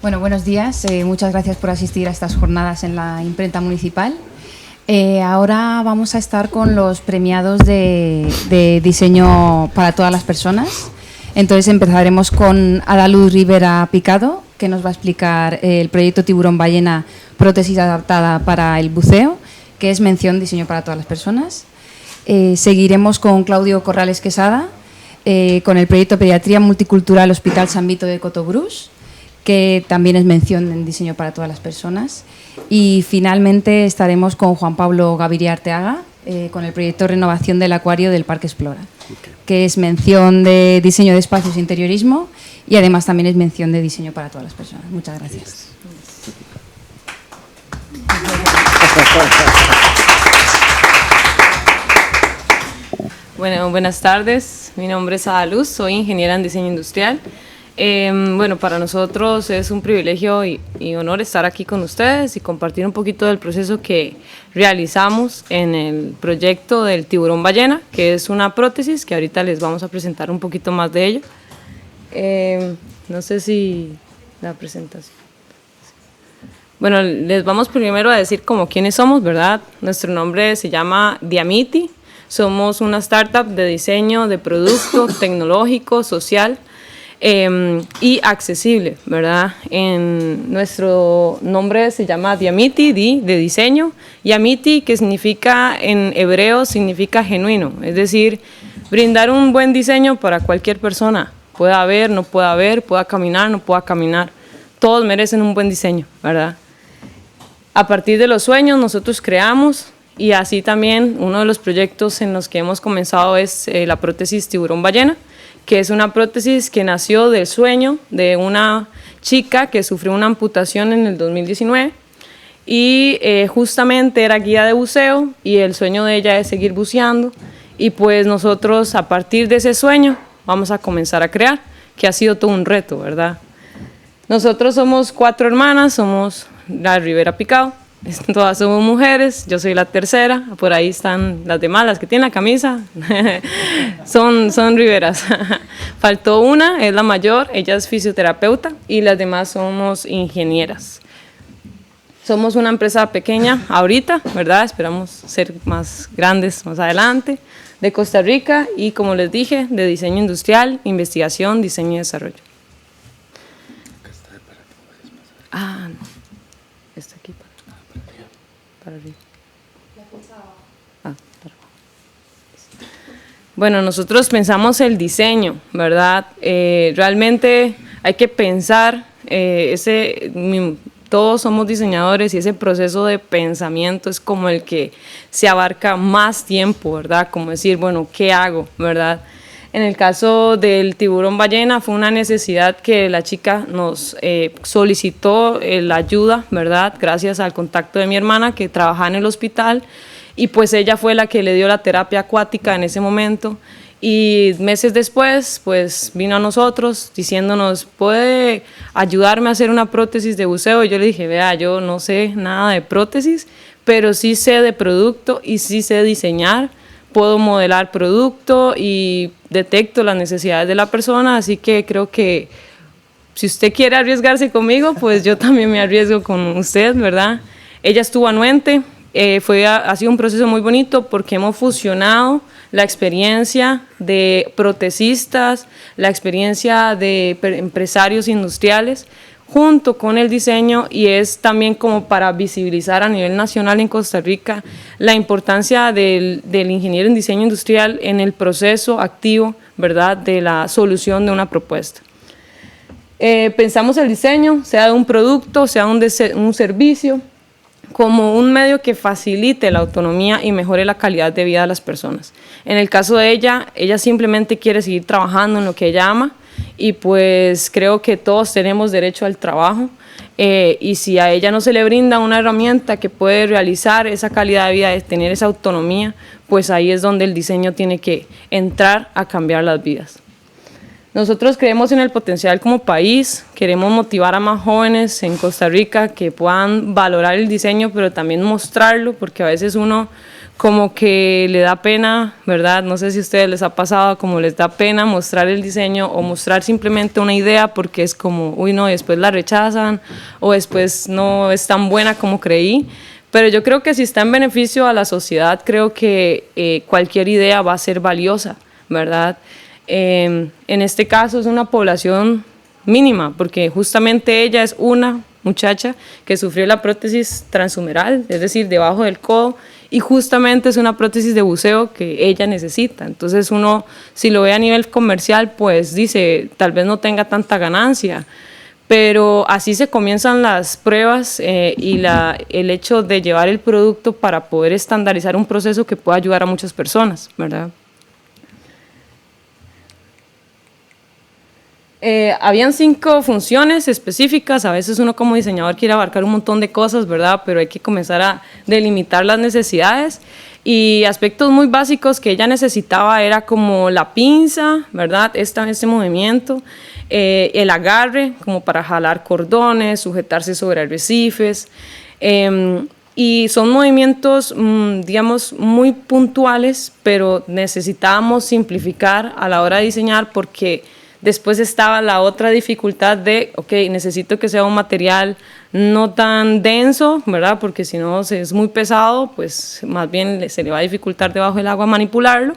Bueno, buenos días. Muchas gracias por asistir a estas jornadas en la imprenta municipal. Ahora vamos a estar con los premiados de diseño para todas las personas. Entonces empezaremos con Adaluz Rivera Picado, que nos va a explicar el proyecto Tiburón Ballena, prótesis adaptada para el buceo, que es mención diseño para todas las personas. Seguiremos con Claudio Corrales Quesada, con el proyecto Pediatría Multicultural Hospital San Vito de Cotobruz, que también es mención en diseño para todas las personas. Y finalmente estaremos con Juan Pablo Gaviria Arteaga, con el proyecto Renovación del Acuario del Parque Explora, que es mención de diseño de espacios e interiorismo y además también es mención de diseño para todas las personas. Muchas gracias. Bueno, buenas tardes. Mi nombre es Adaluz, soy ingeniera en diseño industrial. Bueno, para nosotros es un privilegio y honor estar aquí con ustedes y compartir un poquito del proceso que realizamos en el proyecto del tiburón ballena, que es una prótesis que ahorita les vamos a presentar un poquito más de ello. No sé si la presentación. Bueno, les vamos primero a decir como quiénes somos, ¿verdad? Nuestro nombre se llama Diamiti. Somos una startup de diseño de producto tecnológico, social, y accesible, ¿verdad? Nuestro nombre se llama Diamiti, de diseño, y Amiti, que significa en hebreo, significa genuino, es decir, brindar un buen diseño para cualquier persona, pueda ver, no pueda ver, pueda caminar, no pueda caminar, todos merecen un buen diseño, ¿verdad? A partir de los sueños nosotros creamos, y así también uno de los proyectos en los que hemos comenzado es la prótesis tiburón ballena, que es una prótesis que nació del sueño de una chica que sufrió una amputación en el 2019 y justamente era guía de buceo y el sueño de ella es seguir buceando y pues nosotros a partir de ese sueño vamos a comenzar a crear, que ha sido todo un reto, ¿verdad? Nosotros somos 4 hermanas, somos la Rivera Picado. Todas somos mujeres, yo soy la tercera, por ahí están las demás, las que tienen la camisa, son Riveras. Faltó una, es la mayor, ella es fisioterapeuta y las demás somos ingenieras. Somos una empresa pequeña ahorita, ¿verdad? Esperamos ser más grandes más adelante, de Costa Rica y como les dije, de diseño industrial, investigación, diseño y desarrollo. Ah, no, está aquí para arriba. Bueno, nosotros pensamos el diseño, ¿verdad? Realmente hay que pensar, todos somos diseñadores y ese proceso de pensamiento es como el que se abarca más tiempo, ¿verdad? Como decir, bueno, ¿qué hago, verdad? En el caso del tiburón ballena fue una necesidad que la chica nos solicitó la ayuda, ¿verdad? Gracias al contacto de mi hermana que trabajaba en el hospital y pues ella fue la que le dio la terapia acuática en ese momento y meses después pues vino a nosotros diciéndonos, ¿puede ayudarme a hacer una prótesis de buceo? Y yo le dije, vea, yo no sé nada de prótesis, pero sí sé de producto y sí sé diseñar. Puedo modelar producto y detecto las necesidades de la persona, así que creo que si usted quiere arriesgarse conmigo, pues yo también me arriesgo con usted, ¿verdad? Ella estuvo anuente, ha sido un proceso muy bonito porque hemos fusionado la experiencia de protecistas, la experiencia de empresarios industriales, junto con el diseño y es también como para visibilizar a nivel nacional en Costa Rica la importancia del ingeniero en diseño industrial en el proceso activo, ¿verdad?, de la solución de una propuesta. Pensamos el diseño, sea de un producto, sea un servicio, como un medio que facilite la autonomía y mejore la calidad de vida de las personas. En el caso de ella simplemente quiere seguir trabajando en lo que ella ama, y pues creo que todos tenemos derecho al trabajo y si a ella no se le brinda una herramienta que puede realizar esa calidad de vida, de tener esa autonomía, pues ahí es donde el diseño tiene que entrar a cambiar las vidas. Nosotros creemos en el potencial como país, queremos motivar a más jóvenes en Costa Rica que puedan valorar el diseño, pero también mostrarlo, porque a veces uno como que le da pena, ¿verdad? No sé si a ustedes les ha pasado, como les da pena mostrar el diseño o mostrar simplemente una idea porque es como, uy, no, y después la rechazan o después no es tan buena como creí. Pero yo creo que si está en beneficio a la sociedad, creo que cualquier idea va a ser valiosa, ¿verdad? En este caso es una población mínima, porque justamente ella es una muchacha que sufrió la prótesis transhumeral, es decir, debajo del codo, y justamente es una prótesis de buceo que ella necesita. Entonces uno, si lo ve a nivel comercial, pues dice, tal vez no tenga tanta ganancia, pero así se comienzan las pruebas y el hecho de llevar el producto para poder estandarizar un proceso que pueda ayudar a muchas personas, ¿verdad? Habían 5 funciones específicas, a veces uno como diseñador quiere abarcar un montón de cosas, ¿verdad? Pero hay que comenzar a delimitar las necesidades y aspectos muy básicos que ella necesitaba era como la pinza, ¿verdad? Este movimiento, el agarre como para jalar cordones, sujetarse sobre arrecifes, y son movimientos, digamos, muy puntuales, pero necesitábamos simplificar a la hora de diseñar porque después estaba la otra dificultad de, ok, necesito que sea un material no tan denso, ¿verdad? Porque si no es muy pesado, pues más bien se le va a dificultar debajo del agua manipularlo,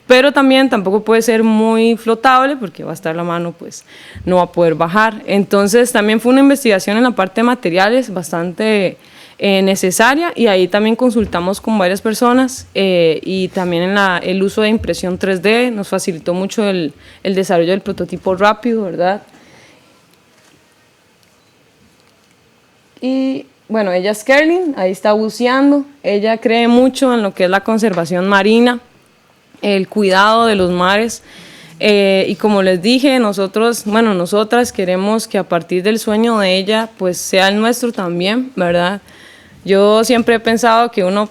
pero también tampoco puede ser muy flotable porque va a estar la mano, pues no va a poder bajar. Entonces también fue una investigación en la parte de materiales bastante necesaria y ahí también consultamos con varias personas y también en el uso de impresión 3D nos facilitó mucho el desarrollo del prototipo rápido, ¿verdad? Y bueno, ella es Kerlin, ahí está buceando, ella cree mucho en lo que es la conservación marina, el cuidado de los mares. Y como les dije, nosotras queremos que a partir del sueño de ella, pues sea el nuestro también, ¿verdad? Yo siempre he pensado que uno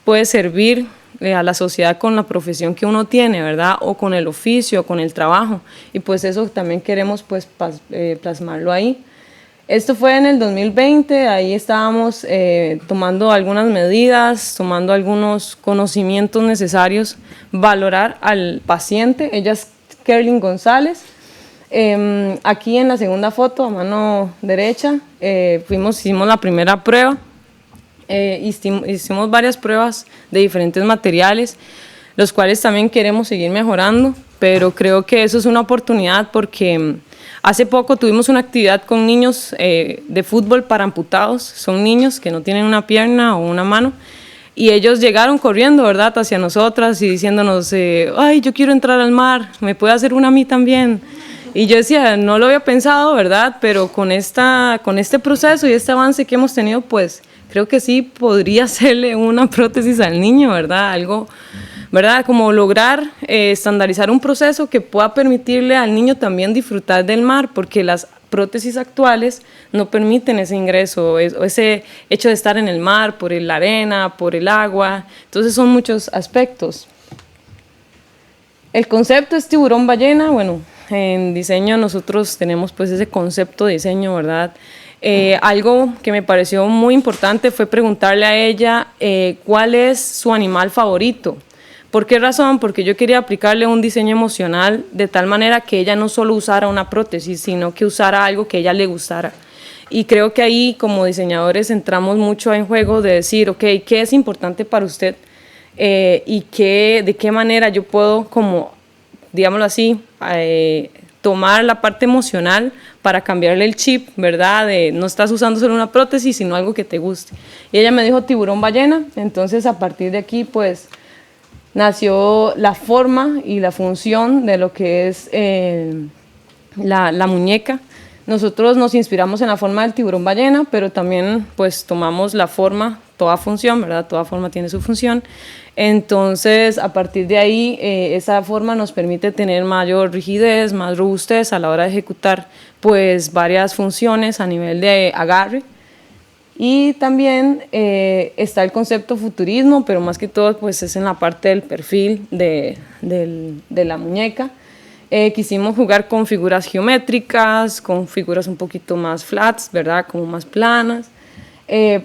puede servir a la sociedad con la profesión que uno tiene, ¿verdad? O con el oficio, con el trabajo. Y pues eso también queremos pues plasmarlo ahí. Esto fue en el 2020, ahí estábamos tomando algunas medidas, tomando algunos conocimientos necesarios, valorar al paciente. Ella es Kerlin González. Aquí en la segunda foto, a mano derecha, hicimos la primera prueba. Hicimos varias pruebas de diferentes materiales, los cuales también queremos seguir mejorando, pero creo que eso es una oportunidad porque hace poco tuvimos una actividad con niños de fútbol para amputados, son niños que no tienen una pierna o una mano, y ellos llegaron corriendo, ¿verdad?, hacia nosotras y diciéndonos, ay, yo quiero entrar al mar, ¿me puede hacer una a mí también? Y yo decía, no lo había pensado, ¿verdad?, pero con este proceso y este avance que hemos tenido, pues creo que sí podría hacerle una prótesis al niño, ¿verdad? Algo, ¿verdad? Como lograr estandarizar un proceso que pueda permitirle al niño también disfrutar del mar, porque las prótesis actuales no permiten ese ingreso, ese hecho de estar en el mar, por la arena, por el agua. Entonces son muchos aspectos. El concepto es tiburón ballena. Bueno, en diseño nosotros tenemos pues ese concepto de diseño, ¿verdad? Algo que me pareció muy importante fue preguntarle a ella cuál es su animal favorito. ¿Por qué razón? Porque yo quería aplicarle un diseño emocional de tal manera que ella no solo usara una prótesis, sino que usara algo que a ella le gustara. Y creo que ahí como diseñadores entramos mucho en juego de decir, ok, ¿qué es importante para usted? Y de qué manera yo puedo, como, digámoslo así, tomar la parte emocional para cambiarle el chip, ¿verdad? De no estás usando solo una prótesis, sino algo que te guste. Y ella me dijo tiburón ballena, entonces a partir de aquí, pues, nació la forma y la función de lo que es la muñeca. Nosotros nos inspiramos en la forma del tiburón ballena, pero también pues tomamos la forma, toda función, ¿verdad? Toda forma tiene su función. Entonces, a partir de ahí, esa forma nos permite tener mayor rigidez, más robustez a la hora de ejecutar pues varias funciones a nivel de agarre. Y también está el concepto futurismo, pero más que todo pues es en la parte del perfil de la muñeca. Quisimos jugar con figuras geométricas, con figuras un poquito más flats, ¿verdad? Como más planas.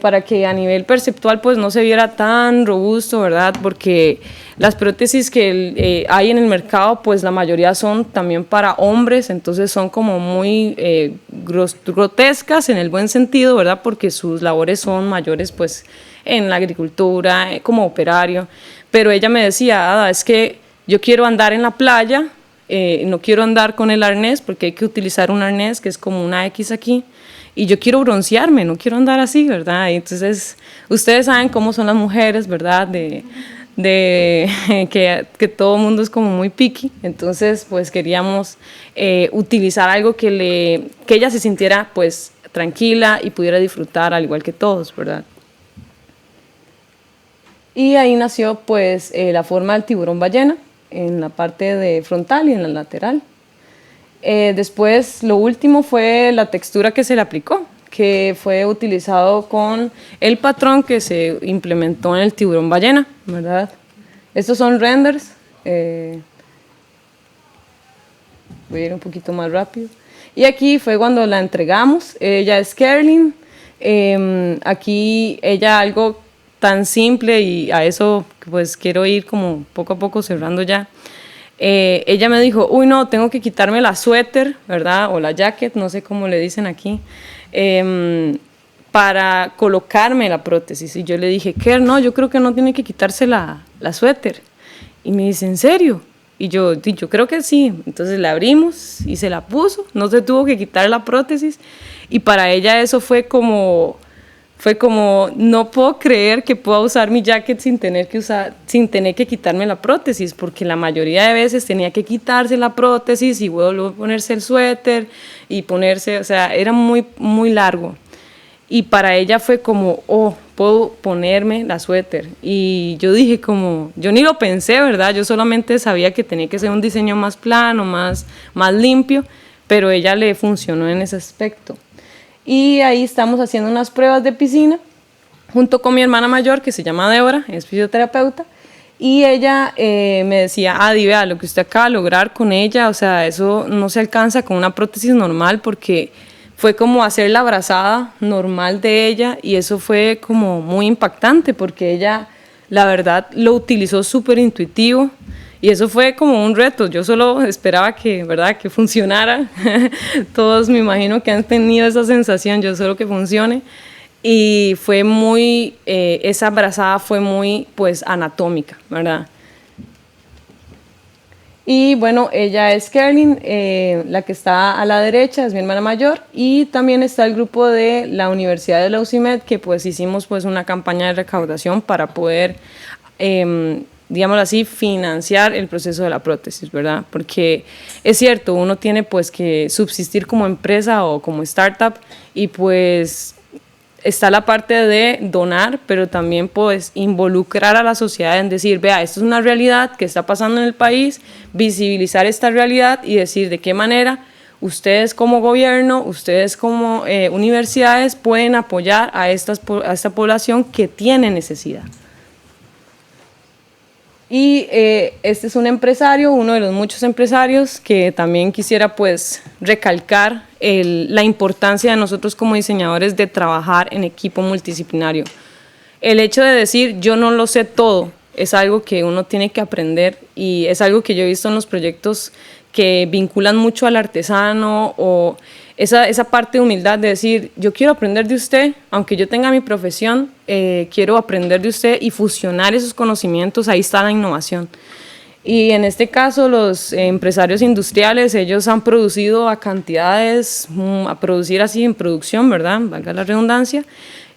para que a nivel perceptual pues no se viera tan robusto, ¿verdad? Porque las prótesis que hay en el mercado pues la mayoría son también para hombres, entonces son como muy grotescas en el buen sentido, ¿verdad? Porque sus labores son mayores pues en la agricultura, como operario. Pero ella me decía, Ada, es que yo quiero andar en la playa, no quiero andar con el arnés porque hay que utilizar un arnés que es como una X aquí, y yo quiero broncearme, no quiero andar así, ¿verdad? Y entonces, ustedes saben cómo son las mujeres, ¿verdad? Que todo el mundo es como muy picky, entonces pues queríamos utilizar algo que ella se sintiera pues tranquila y pudiera disfrutar al igual que todos, ¿verdad? Y ahí nació pues la forma del tiburón ballena en la parte de frontal y en la lateral. Después lo último fue la textura que se le aplicó, que fue utilizado con el patrón que se implementó en el tiburón ballena, ¿verdad? Estos son renders. Voy a ir un poquito más rápido. Y aquí fue cuando la entregamos. Ella es Kerlin. Aquí ella algo tan simple, y a eso pues quiero ir como poco a poco cerrando ya. Ella me dijo, uy no, tengo que quitarme la suéter, ¿verdad? O la jacket, no sé cómo le dicen aquí, para colocarme la prótesis. Y yo le dije, Ker, no, yo creo que no tiene que quitarse la suéter. Y me dice, ¿en serio? Y yo creo que sí. Entonces la abrimos y se la puso, no se tuvo que quitar la prótesis. Y para ella eso fue como, no puedo creer que pueda usar mi jacket sin tener que quitarme la prótesis, porque la mayoría de veces tenía que quitarse la prótesis y luego ponerse el suéter y ponerse, o sea, era muy, muy largo. Y para ella fue como, oh, puedo ponerme la suéter. Y yo dije como, yo ni lo pensé, ¿verdad? Yo solamente sabía que tenía que ser un diseño más plano, más limpio, pero ella le funcionó en ese aspecto. Y ahí estamos haciendo unas pruebas de piscina junto con mi hermana mayor, que se llama Débora, es fisioterapeuta, y ella me decía, Adi, vea, lo que usted acaba de lograr con ella, o sea, eso no se alcanza con una prótesis normal, porque fue como hacer la abrazada normal de ella, y eso fue como muy impactante, porque ella, la verdad, lo utilizó súper intuitivo. Y eso fue como un reto, yo solo esperaba que, ¿verdad?, que funcionara. Todos me imagino que han tenido esa sensación, yo solo que funcione. Y fue muy, esa abrazada fue muy, pues, anatómica, ¿verdad? Y bueno, ella es Kerlin, la que está a la derecha, es mi hermana mayor. Y también está el grupo de la Universidad de la UCIMED, que pues hicimos pues una campaña de recaudación para poder digámoslo así, financiar el proceso de la prótesis, ¿verdad? Porque es cierto, uno tiene pues que subsistir como empresa o como startup, y pues está la parte de donar, pero también pues involucrar a la sociedad en decir, vea, esto es una realidad que está pasando en el país, visibilizar esta realidad y decir de qué manera ustedes como gobierno, ustedes como universidades pueden apoyar a esta población que tiene necesidad. Y este es un empresario, uno de los muchos empresarios que también quisiera pues recalcar la importancia de nosotros como diseñadores de trabajar en equipo multidisciplinario. El hecho de decir yo no lo sé todo es algo que uno tiene que aprender, y es algo que yo he visto en los proyectos que vinculan mucho al artesano, o esa parte de humildad de decir, yo quiero aprender de usted, aunque yo tenga mi profesión, quiero aprender de usted y fusionar esos conocimientos, ahí está la innovación. Y en este caso los empresarios industriales, ellos han producido a cantidades, a producir así en producción, ¿verdad? Valga la redundancia.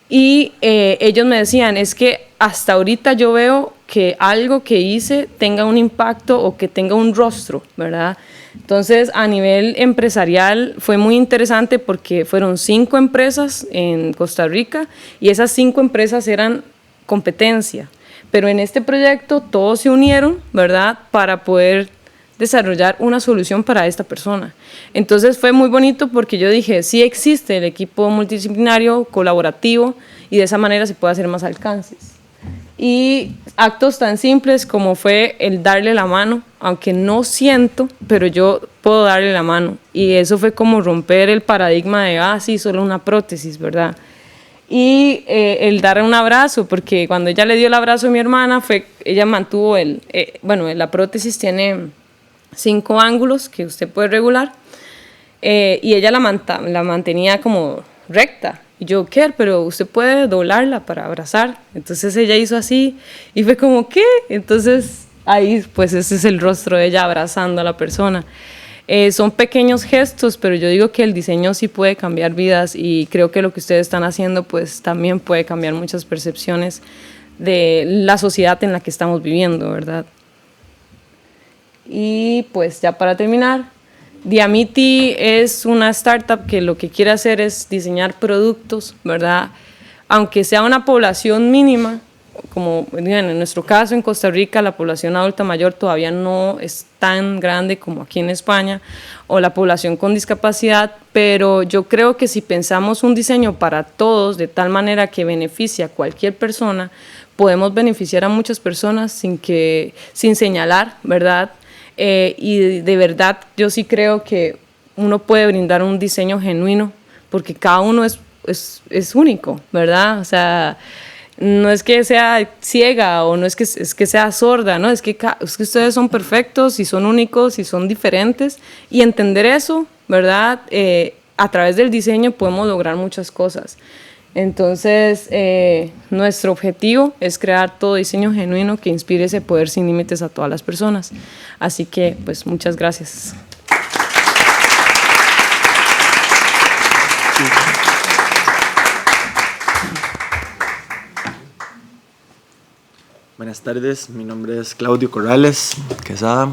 Y ellos me decían, es que hasta ahorita yo veo que algo que hice tenga un impacto o que tenga un rostro, ¿verdad? Entonces, a nivel empresarial fue muy interesante porque fueron 5 empresas en Costa Rica, y esas 5 empresas eran competencia. Pero en este proyecto todos se unieron, ¿verdad?, para poder desarrollar una solución para esta persona. Entonces fue muy bonito porque yo dije, sí existe el equipo multidisciplinario, colaborativo, y de esa manera se puede hacer más alcances. Y actos tan simples como fue el darle la mano, aunque no siento, pero yo puedo darle la mano. Y eso fue como romper el paradigma de, sí, solo una prótesis, ¿verdad? y el dar un abrazo, porque cuando ella le dio el abrazo a mi hermana, ella mantuvo la prótesis tiene 5 ángulos que usted puede regular, y ella la mantenía como recta. Y yo, ¿qué? Pero usted puede doblarla para abrazar. Entonces ella hizo así y fue como, ¿qué? Entonces ahí pues ese es el rostro de ella abrazando a la persona. Son pequeños gestos, pero yo digo que el diseño sí puede cambiar vidas, y creo que lo que ustedes están haciendo pues también puede cambiar muchas percepciones de la sociedad en la que estamos viviendo, ¿verdad? Y pues ya para terminar, Diamiti es una startup que lo que quiere hacer es diseñar productos, ¿verdad? Aunque sea una población mínima, como en nuestro caso en Costa Rica, la población adulta mayor todavía no es tan grande como aquí en España, o la población con discapacidad, pero yo creo que si pensamos un diseño para todos de tal manera que beneficie a cualquier persona, podemos beneficiar a muchas personas sin señalar, ¿verdad? Y de verdad yo sí creo que uno puede brindar un diseño genuino, porque cada uno es único, ¿verdad? O sea, no es que sea ciega, o no es que sea sorda, ¿no? Es que ustedes son perfectos y son únicos y son diferentes, y entender eso, ¿verdad? A través del diseño podemos lograr muchas cosas. Entonces, nuestro objetivo es crear todo diseño genuino que inspire ese poder sin límites a todas las personas. Así que, pues, muchas gracias. Buenas tardes, mi nombre es Claudio Corrales Quesada,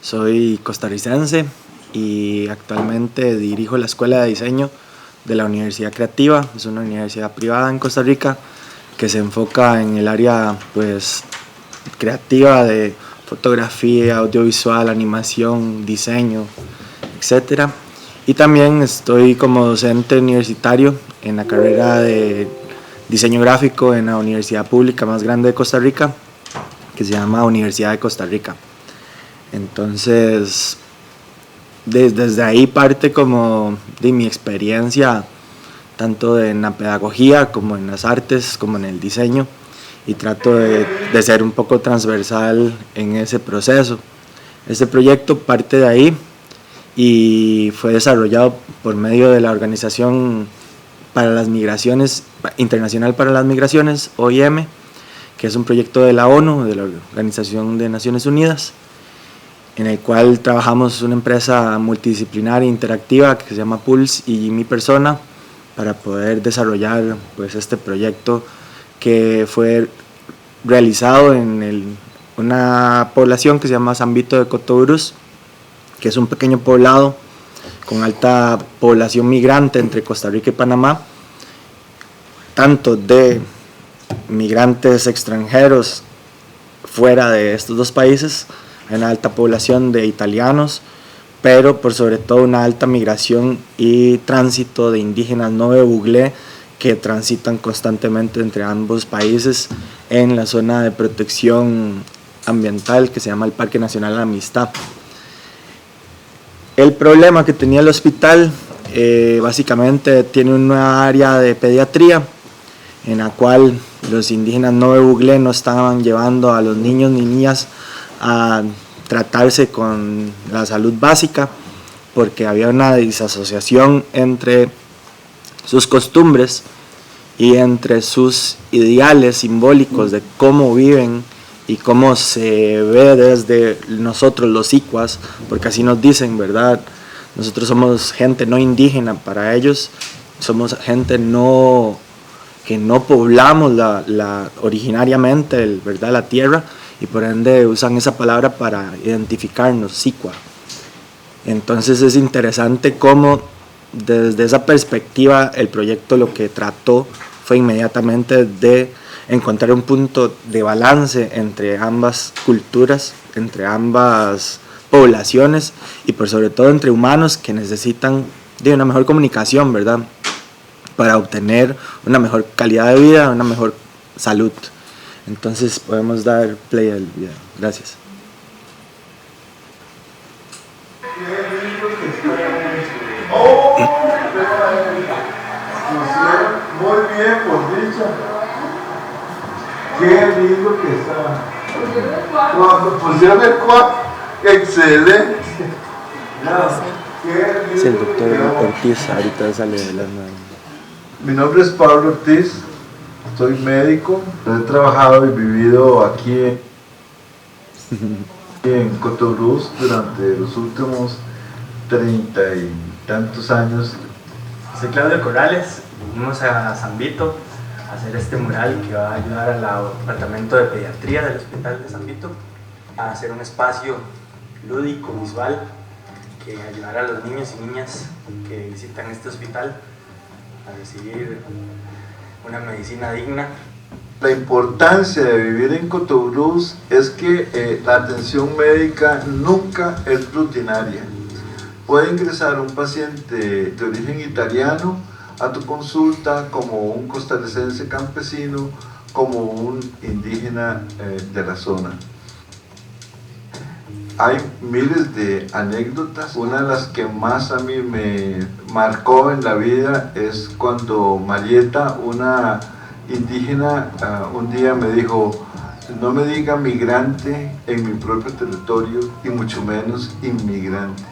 soy costarricense y actualmente dirijo la Escuela de Diseño de la Universidad Creativa. Es una universidad privada en Costa Rica que se enfoca en el área pues, creativa de fotografía, audiovisual, animación, diseño, etc. Y también estoy como docente universitario en la carrera de diseño gráfico en la universidad pública más grande de Costa Rica, que se llama Universidad de Costa Rica. Entonces, desde ahí parte como de mi experiencia, tanto en la pedagogía como en las artes, como en el diseño, y trato de ser un poco transversal en ese proceso. Este proyecto parte de ahí y fue desarrollado por medio de la Organización para las Migraciones, Internacional para las Migraciones, OIM, que es un proyecto de la ONU, de la Organización de Naciones Unidas, en el cual trabajamos una empresa multidisciplinaria e interactiva que se llama Pulse y mi persona para poder desarrollar pues, este proyecto que fue realizado en una población que se llama San Vito de Cotobruz, que es un pequeño poblado con alta población migrante entre Costa Rica y Panamá, tanto de migrantes extranjeros fuera de estos dos países, hay una alta población de italianos, pero por sobre todo una alta migración y tránsito de indígenas Nove Buglé que transitan constantemente entre ambos países en la zona de protección ambiental que se llama el Parque Nacional La Amistad. El problema que tenía el hospital básicamente tiene una área de pediatría en la cual los indígenas Nove Buglé no estaban llevando a los niños ni niñas a tratarse con la salud básica porque había una disasociación entre sus costumbres y entre sus ideales simbólicos de cómo viven y cómo se ve desde nosotros los icuas, porque así nos dicen, ¿verdad? Nosotros somos gente no indígena para ellos, somos gente que no poblamos originariamente, ¿verdad? La tierra, y por ende usan esa palabra para identificarnos, Sicua. Entonces es interesante cómo desde esa perspectiva el proyecto lo que trató fue inmediatamente de encontrar un punto de balance entre ambas culturas, entre ambas poblaciones y por sobre todo entre humanos que necesitan de una mejor comunicación, ¿verdad? Para obtener una mejor calidad de vida, una mejor salud. Entonces podemos dar play al video. Gracias. Muy bien. bien, por dicha. Qué lindo que está. Cuando pusieron el cuadro, excelente. Qué Es el lindo que doctor quedó. Ortiz, ahorita sale de la mano. Mi nombre es Pablo Ortiz, soy médico, he trabajado y vivido aquí en Cotobruz durante los últimos 30 y tantos años. Soy Claudio Corrales, vinimos a San Vito a hacer este mural que va a ayudar al departamento de pediatría del Hospital de San Vito a hacer un espacio lúdico, visual, que ayudará a los niños y niñas que visitan este hospital a recibir una medicina digna. La importancia de vivir en Cotobruz es que la atención médica nunca es rutinaria. Puede ingresar un paciente de origen italiano a tu consulta como un costarricense campesino, como un indígena de la zona. Hay miles de anécdotas. Una de las que más a mí me marcó en la vida es cuando Marieta, una indígena, un día me dijo: no me diga migrante en mi propio territorio y mucho menos inmigrante.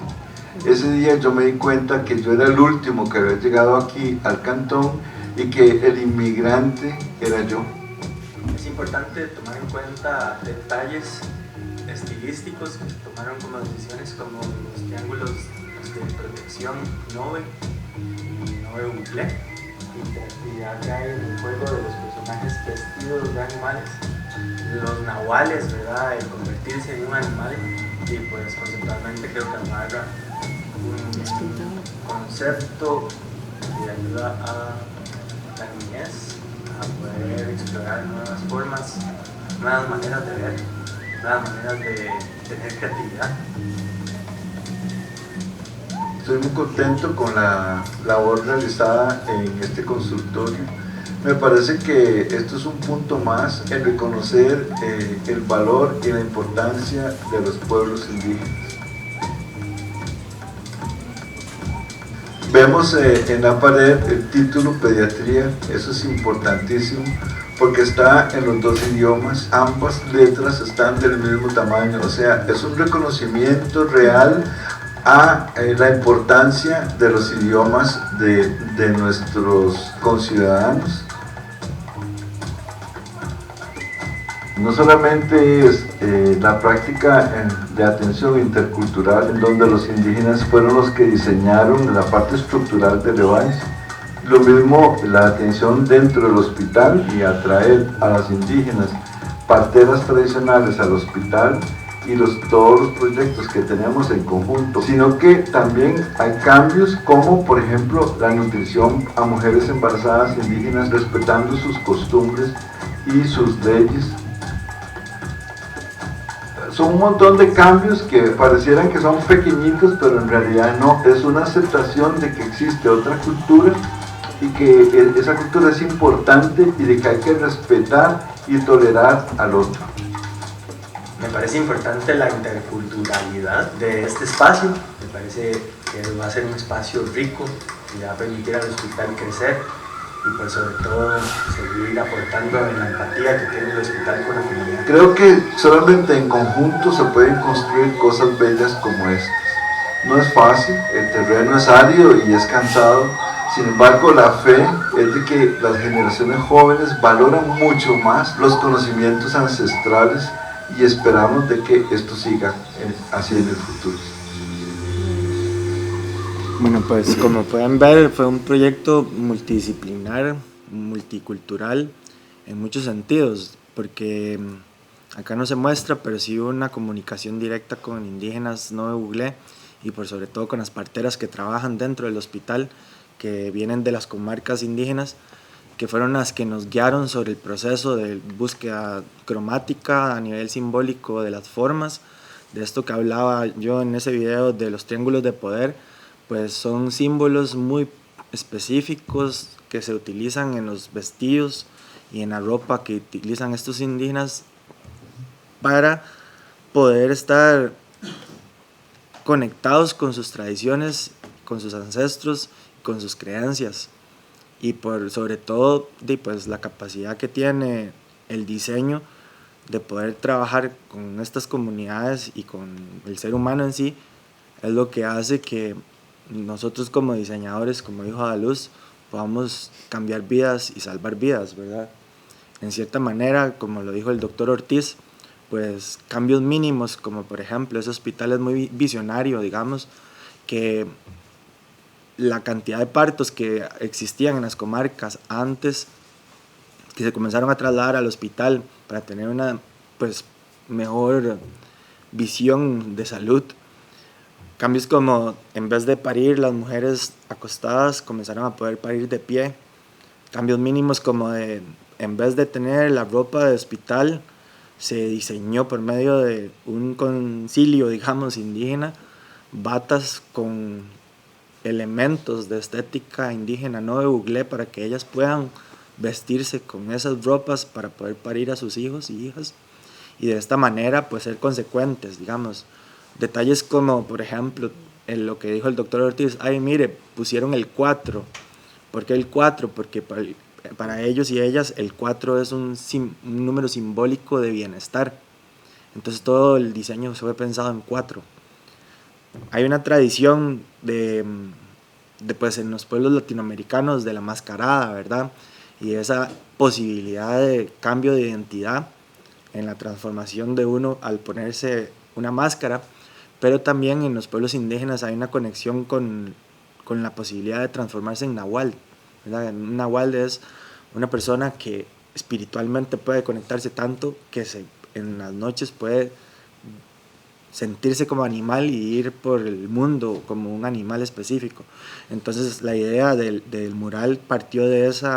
Ese día yo me di cuenta que yo era el último que había llegado aquí al cantón y que el inmigrante era yo. Es importante tomar en cuenta detalles estilísticos que se tomaron como decisiones, como los triángulos de protección Nove Bucle, la interactividad que hay en el juego de los personajes vestidos de animales, los nahuales, ¿verdad? El convertirse en un animal, y pues conceptualmente creo que amarra un concepto que ayuda a la niñez a poder explorar nuevas formas, nuevas maneras de ver, nuevas maneras de tener creatividad. Estoy muy contento con la labor realizada en este consultorio. Me parece que esto es un punto más en reconocer el valor y la importancia de los pueblos indígenas. Vemos en la pared el título Pediatría, eso es importantísimo porque está en los dos idiomas, ambas letras están del mismo tamaño, o sea, es un reconocimiento real a la importancia de los idiomas de nuestros conciudadanos. No solamente es la práctica de atención intercultural, en donde los indígenas fueron los que diseñaron la parte estructural de Levi's. Lo mismo la atención dentro del hospital y atraer a las indígenas parteras tradicionales al hospital y todos los proyectos que tenemos en conjunto, sino que también hay cambios como por ejemplo la nutrición a mujeres embarazadas indígenas respetando sus costumbres y sus leyes. Son un montón de cambios que parecieran que son pequeñitos, pero en realidad no, es una aceptación de que existe otra cultura y que esa cultura es importante y de que hay que respetar y tolerar al otro. Me parece importante la interculturalidad de este espacio, me parece que va a ser un espacio rico y va a permitir al hospital crecer y pues sobre todo seguir aportando en la empatía que tiene el hospital con la comunidad. Creo que solamente en conjunto se pueden construir cosas bellas como estas. No es fácil, el terreno es árido y es cansado, sin embargo la fe es de que las generaciones jóvenes valoran mucho más los conocimientos ancestrales y esperamos de que esto siga así en el futuro. Bueno, pues como pueden ver, fue un proyecto multidisciplinar, multicultural, en muchos sentidos, porque acá no se muestra, pero sí hubo una comunicación directa con indígenas Nove Bugle y por sobre todo con las parteras que trabajan dentro del hospital, que vienen de las comarcas indígenas, que fueron las que nos guiaron sobre el proceso de búsqueda cromática a nivel simbólico de las formas, de esto que hablaba yo en ese video de los triángulos de poder. Pues son símbolos muy específicos que se utilizan en los vestidos y en la ropa que utilizan estos indígenas para poder estar conectados con sus tradiciones, con sus ancestros, con sus creencias. y sobre todo pues, la capacidad que tiene el diseño de poder trabajar con estas comunidades y con el ser humano en sí, es lo que hace que nosotros como diseñadores, como dijo Adaluz, podamos cambiar vidas y salvar vidas, ¿verdad? En cierta manera, como lo dijo el doctor Ortiz, pues cambios mínimos, como por ejemplo ese hospital es muy visionario, digamos, que la cantidad de partos que existían en las comarcas antes, que se comenzaron a trasladar al hospital para tener una pues mejor visión de salud. Cambios como en vez de parir las mujeres acostadas comenzaron a poder parir de pie. Cambios mínimos como de en vez de tener la ropa de hospital se diseñó por medio de un concilio, digamos, indígena, batas con elementos de estética indígena no de buglé para que ellas puedan vestirse con esas ropas para poder parir a sus hijos y hijas y de esta manera pues ser consecuentes, digamos. Detalles como por ejemplo en lo que dijo el doctor Ortiz, ay mire, pusieron el 4. ¿Por qué el 4? Porque para ellos y ellas el 4 es un número simbólico de bienestar. Entonces todo el diseño se fue pensado en 4. Hay una tradición de pues en los pueblos latinoamericanos de la mascarada, ¿verdad? Y esa posibilidad de cambio de identidad en la transformación de uno al ponerse una máscara, pero también en los pueblos indígenas hay una conexión con la posibilidad de transformarse en nahual, ¿verdad? Un nahual es una persona que espiritualmente puede conectarse tanto que en las noches puede sentirse como animal y ir por el mundo como un animal específico. Entonces la idea del mural partió de ese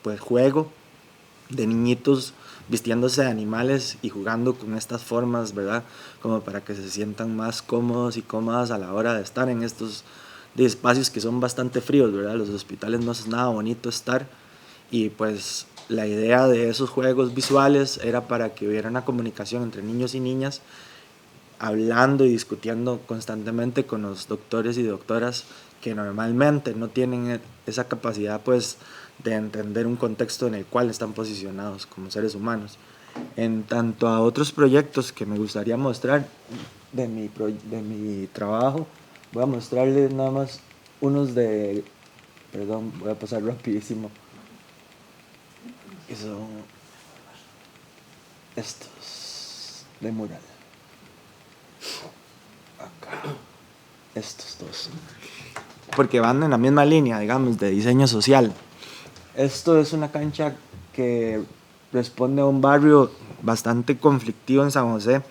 pues, juego de niñitos vistiéndose de animales y jugando con estas formas, ¿verdad? Como para que se sientan más cómodos y cómodas a la hora de estar en estos espacios que son bastante fríos, ¿verdad? Los hospitales no es nada bonito estar y pues la idea de esos juegos visuales era para que hubiera una comunicación entre niños y niñas hablando y discutiendo constantemente con los doctores y doctoras que normalmente no tienen esa capacidad pues de entender un contexto en el cual están posicionados como seres humanos. En tanto a otros proyectos que me gustaría mostrar de mi trabajo, voy a mostrarles nada más unos de, perdón, voy a pasar rapidísimo, que son estos de mural. Acá. Estos dos. Porque van en la misma línea, digamos, de diseño social. Esto es una cancha que responde a un barrio bastante conflictivo en San José,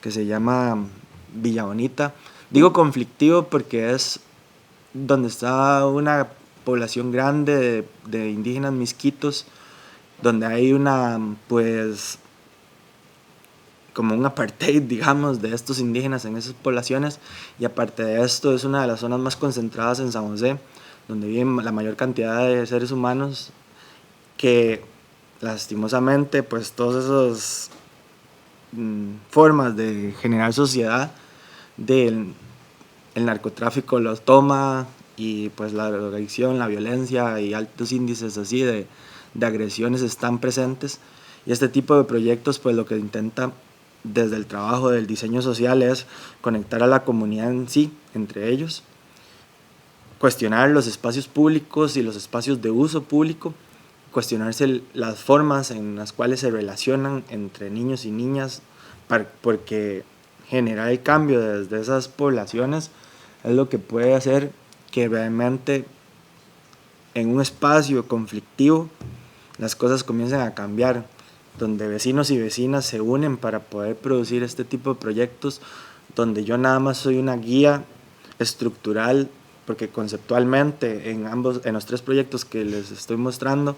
que se llama Villa Bonita. Digo conflictivo porque es donde está una población grande de indígenas misquitos, donde hay una, pues, como un apartheid, digamos, de estos indígenas en esas poblaciones, y aparte de esto es una de las zonas más concentradas en San José, donde viven la mayor cantidad de seres humanos que lastimosamente pues todas esas formas de generar sociedad del el narcotráfico los toma y pues la drogadicción, la violencia y altos índices así de agresiones están presentes y este tipo de proyectos pues lo que intenta desde el trabajo del diseño social es conectar a la comunidad en sí, entre ellos, cuestionar los espacios públicos y los espacios de uso público, cuestionarse las formas en las cuales se relacionan entre niños y niñas, porque generar el cambio desde esas poblaciones es lo que puede hacer que realmente en un espacio conflictivo las cosas comiencen a cambiar, donde vecinos y vecinas se unen para poder producir este tipo de proyectos, donde yo nada más soy una guía estructural, porque conceptualmente en los tres proyectos que les estoy mostrando,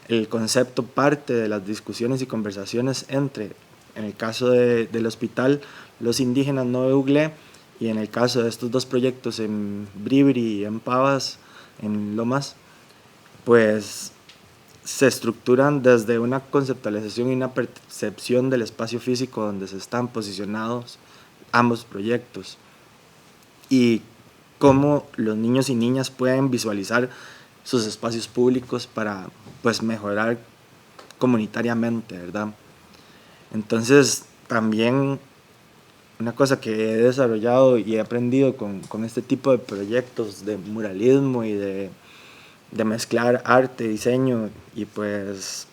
el concepto parte de las discusiones y conversaciones entre, en el caso del hospital, los indígenas no de Uglé, y en el caso de estos dos proyectos en Bribri y en Pavas, en Lomas, pues se estructuran desde una conceptualización y una percepción del espacio físico donde se están posicionados ambos proyectos y cómo los niños y niñas pueden visualizar sus espacios públicos para pues mejorar comunitariamente, ¿verdad? Entonces también una cosa que he desarrollado y he aprendido con este tipo de proyectos de muralismo y de mezclar arte, diseño y pues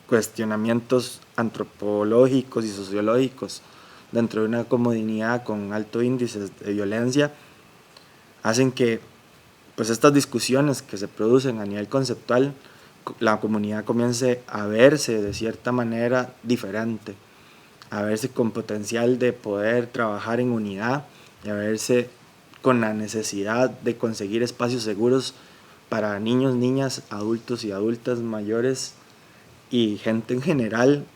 cuestionamientos antropológicos y sociológicos dentro de una comunidad con alto índice de violencia, hacen que pues estas discusiones que se producen a nivel conceptual, la comunidad comience a verse de cierta manera diferente, a verse con potencial de poder trabajar en unidad y a verse con la necesidad de conseguir espacios seguros para niños, niñas, adultos y adultas mayores y gente en general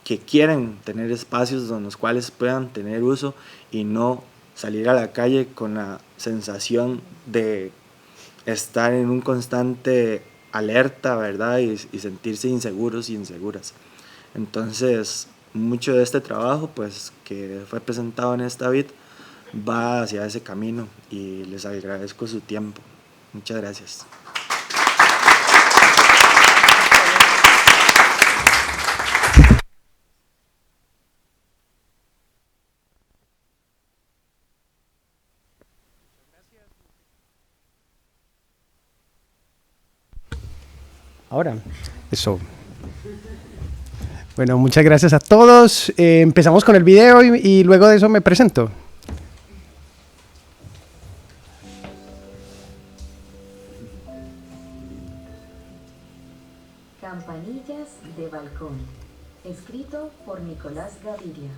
que quieren tener espacios en los cuales puedan tener uso y no salir a la calle con la sensación de estar en un constante alerta, ¿verdad? Y sentirse inseguros y inseguras. Entonces, mucho de este trabajo pues, que fue presentado en esta vid va hacia ese camino y les agradezco su tiempo. Muchas gracias. Ahora, eso. Bueno, muchas gracias a todos. Empezamos con el video y luego de eso me presento. Campanillas de balcón, escrito por Nicolás Gaviria.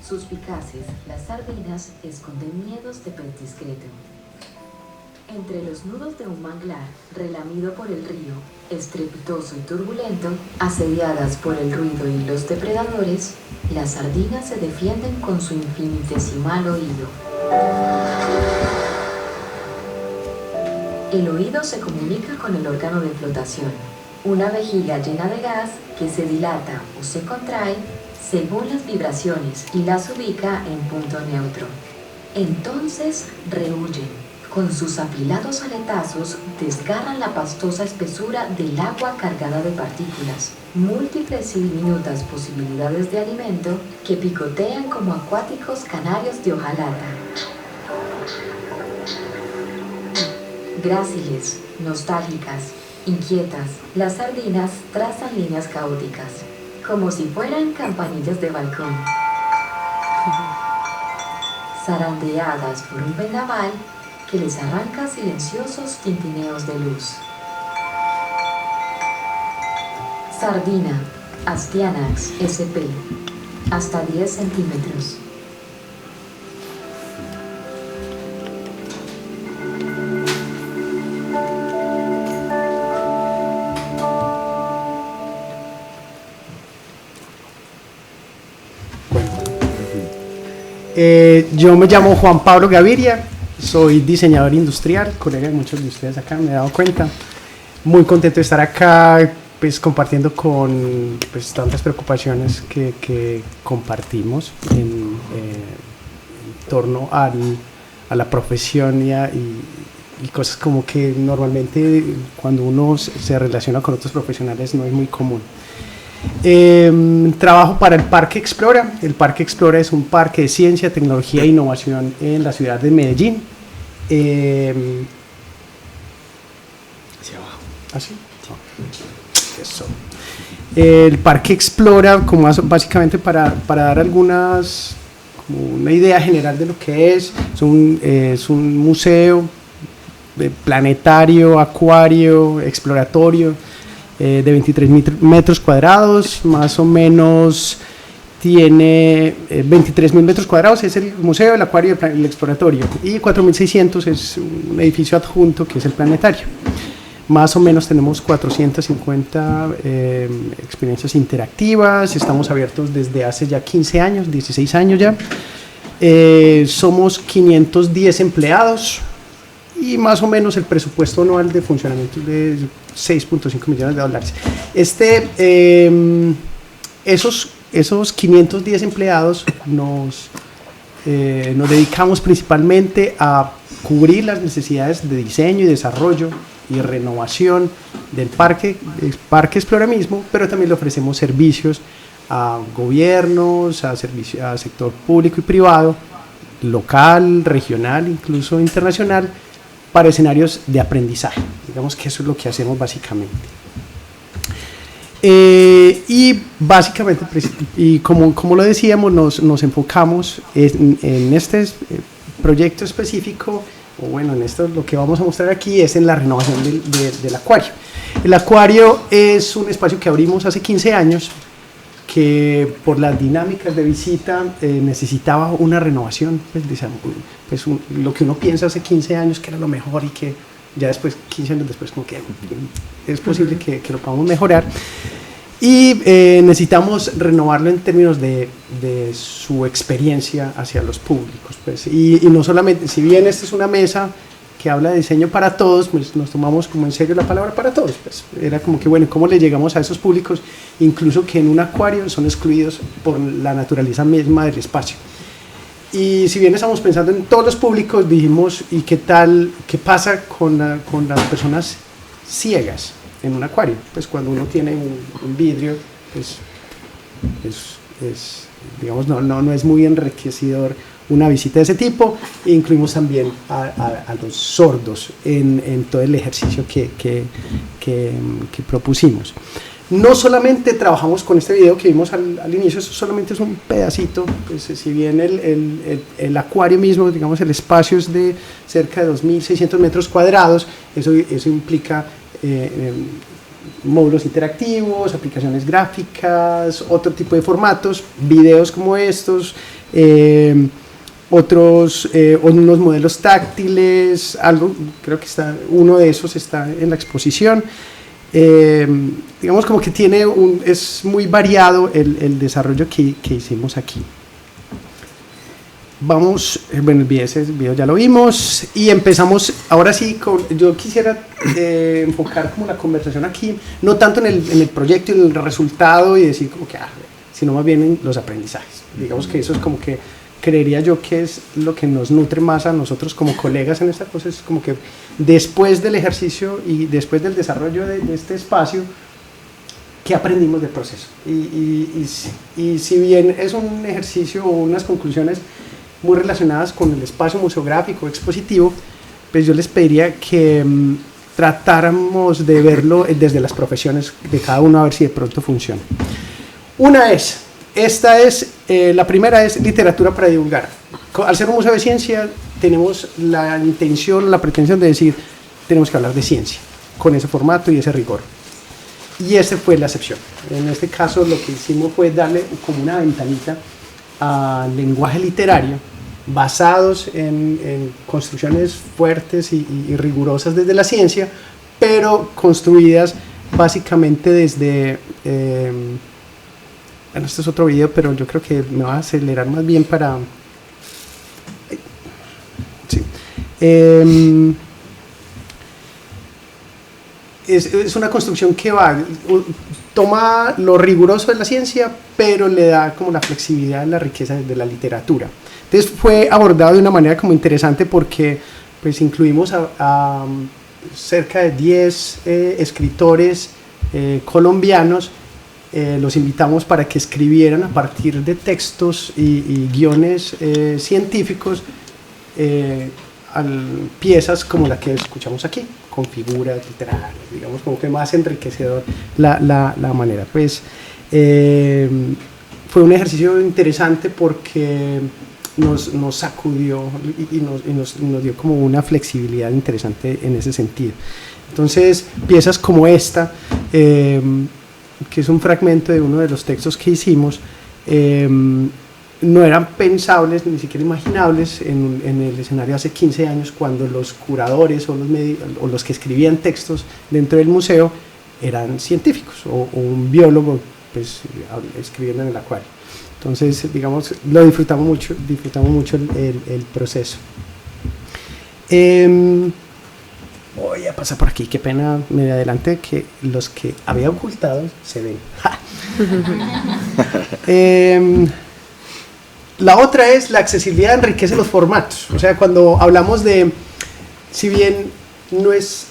Suspicaces, las sardinas esconden miedos de pez discreto. Entre los nudos de un manglar, relamido por el río, estrepitoso y turbulento, asediadas por el ruido y los depredadores, las sardinas se defienden con su infinitesimal oído. El oído se comunica con el órgano de flotación, una vejiga llena de gas que se dilata o se contrae según las vibraciones y las ubica en punto neutro. Entonces rehuyen. Con sus apilados aletazos desgarran la pastosa espesura del agua cargada de partículas, múltiples y diminutas posibilidades de alimento que picotean como acuáticos canarios de hojalata. Gráciles, nostálgicas, inquietas, las sardinas trazan líneas caóticas, como si fueran campanillas de balcón. Zarandeadas por un vendaval que les arranca silenciosos tintineos de luz. Sardina, Astyanax sp. Hasta 10 centímetros. Yo me llamo Juan Pablo Gaviria. Soy diseñador industrial, colega de muchos de ustedes acá, me he dado cuenta. Muy contento de estar acá, pues compartiendo con pues, tantas preocupaciones que compartimos en torno a la profesión y cosas como que normalmente cuando uno se relaciona con otros profesionales no es muy común. Trabajo para el Parque Explora. El Parque Explora es un parque de ciencia, tecnología e innovación en la ciudad de Medellín. Hacia abajo. ¿Así? No. Eso. El Parque Explora, como básicamente para dar algunas, como una idea general de lo que es un museo planetario, acuario, exploratorio, de 23 metros cuadrados, más o menos tiene 23.000 metros cuadrados, es el museo, el acuario y el exploratorio, y 4.600 es un edificio adjunto que es el planetario. Más o menos tenemos 450 experiencias interactivas, estamos abiertos desde hace ya 15 años, 16 años ya, somos 510 empleados, y más o menos el presupuesto anual de funcionamiento es de $6.5 millones. Esos 510 empleados nos dedicamos principalmente a cubrir las necesidades de diseño y desarrollo y renovación del Parque Explora mismo, pero también le ofrecemos servicios a gobiernos, a sector público y privado, local, regional, incluso internacional, para escenarios de aprendizaje. Digamos que eso es lo que hacemos básicamente. Y básicamente, y como lo decíamos, nos enfocamos en este proyecto específico, o bueno, en esto lo que vamos a mostrar aquí es en la renovación del acuario. El acuario es un espacio que abrimos hace 15 años, que por las dinámicas de visita necesitaba una renovación, lo que uno piensa hace 15 años que era lo mejor y que ya después, 15 años después, como que es posible que lo podamos mejorar. Y necesitamos renovarlo en términos de su experiencia hacia los públicos. Pues, y no solamente, si bien esta es una mesa que habla de diseño para todos, pues nos tomamos como en serio la palabra para todos. Pues, era como que, bueno, ¿cómo le llegamos a esos públicos? Incluso que en un acuario son excluidos por la naturaleza misma del espacio. Y si bien estamos pensando en todos los públicos, dijimos, ¿y qué pasa con las personas ciegas en un acuario? Pues cuando uno tiene un vidrio, pues digamos, no es muy enriquecedor una visita de ese tipo. E incluimos también a los sordos en todo el ejercicio que propusimos. No solamente trabajamos con este video que vimos al inicio, eso solamente es un pedacito, pues, si bien el acuario mismo, digamos, el espacio es de cerca de 2.600 metros cuadrados, eso implica módulos interactivos, aplicaciones gráficas, otro tipo de formatos, videos como estos, unos modelos táctiles, creo que uno de esos está en la exposición. Digamos como que es muy variado el desarrollo que hicimos aquí. Vamos, bueno, ese video ya lo vimos y empezamos ahora sí yo quisiera enfocar como la conversación aquí, no tanto en el proyecto y en el resultado y decir como que, sino más bien en los aprendizajes. Digamos que eso es como que creería yo que es lo que nos nutre más a nosotros como colegas en esta cosa, es como que después del ejercicio y después del desarrollo de este espacio, ¿qué aprendimos del proceso? Y si bien es un ejercicio o unas conclusiones muy relacionadas con el espacio museográfico, expositivo, pues yo les pediría que tratáramos de verlo desde las profesiones de cada uno, a ver si de pronto funciona. La primera es literatura para divulgar. Al ser un museo de ciencia, tenemos la intención, la pretensión de decir, tenemos que hablar de ciencia, con ese formato y ese rigor. Y esa fue la excepción. En este caso, lo que hicimos fue darle como una ventanita al lenguaje literario, basados en construcciones fuertes y rigurosas desde la ciencia, pero construidas básicamente desde... bueno, este es otro video, pero yo creo que me va a acelerar más bien para... Sí. Es una construcción que toma lo riguroso de la ciencia, pero le da como la flexibilidad y la riqueza de la literatura. Entonces fue abordado de una manera como interesante porque pues incluimos a cerca de 10 escritores colombianos. Los invitamos para que escribieran a partir de textos y guiones científicos piezas como la que escuchamos aquí, con figuras literarias, digamos, como que más enriquecedor la manera. Pues fue un ejercicio interesante porque nos sacudió y nos dio como una flexibilidad interesante en ese sentido. Entonces, piezas como esta, que es un fragmento de uno de los textos que hicimos, no eran pensables, ni siquiera imaginables en el escenario hace 15 años, cuando los curadores o los que escribían textos dentro del museo eran científicos o un biólogo pues, escribiendo en el acuario. Entonces, digamos, lo disfrutamos mucho el proceso. Voy a pasar por aquí, qué pena, me adelanté, que los que había ocultado se ven. La otra es la accesibilidad enriquece los formatos. O sea, cuando hablamos de, si bien no es,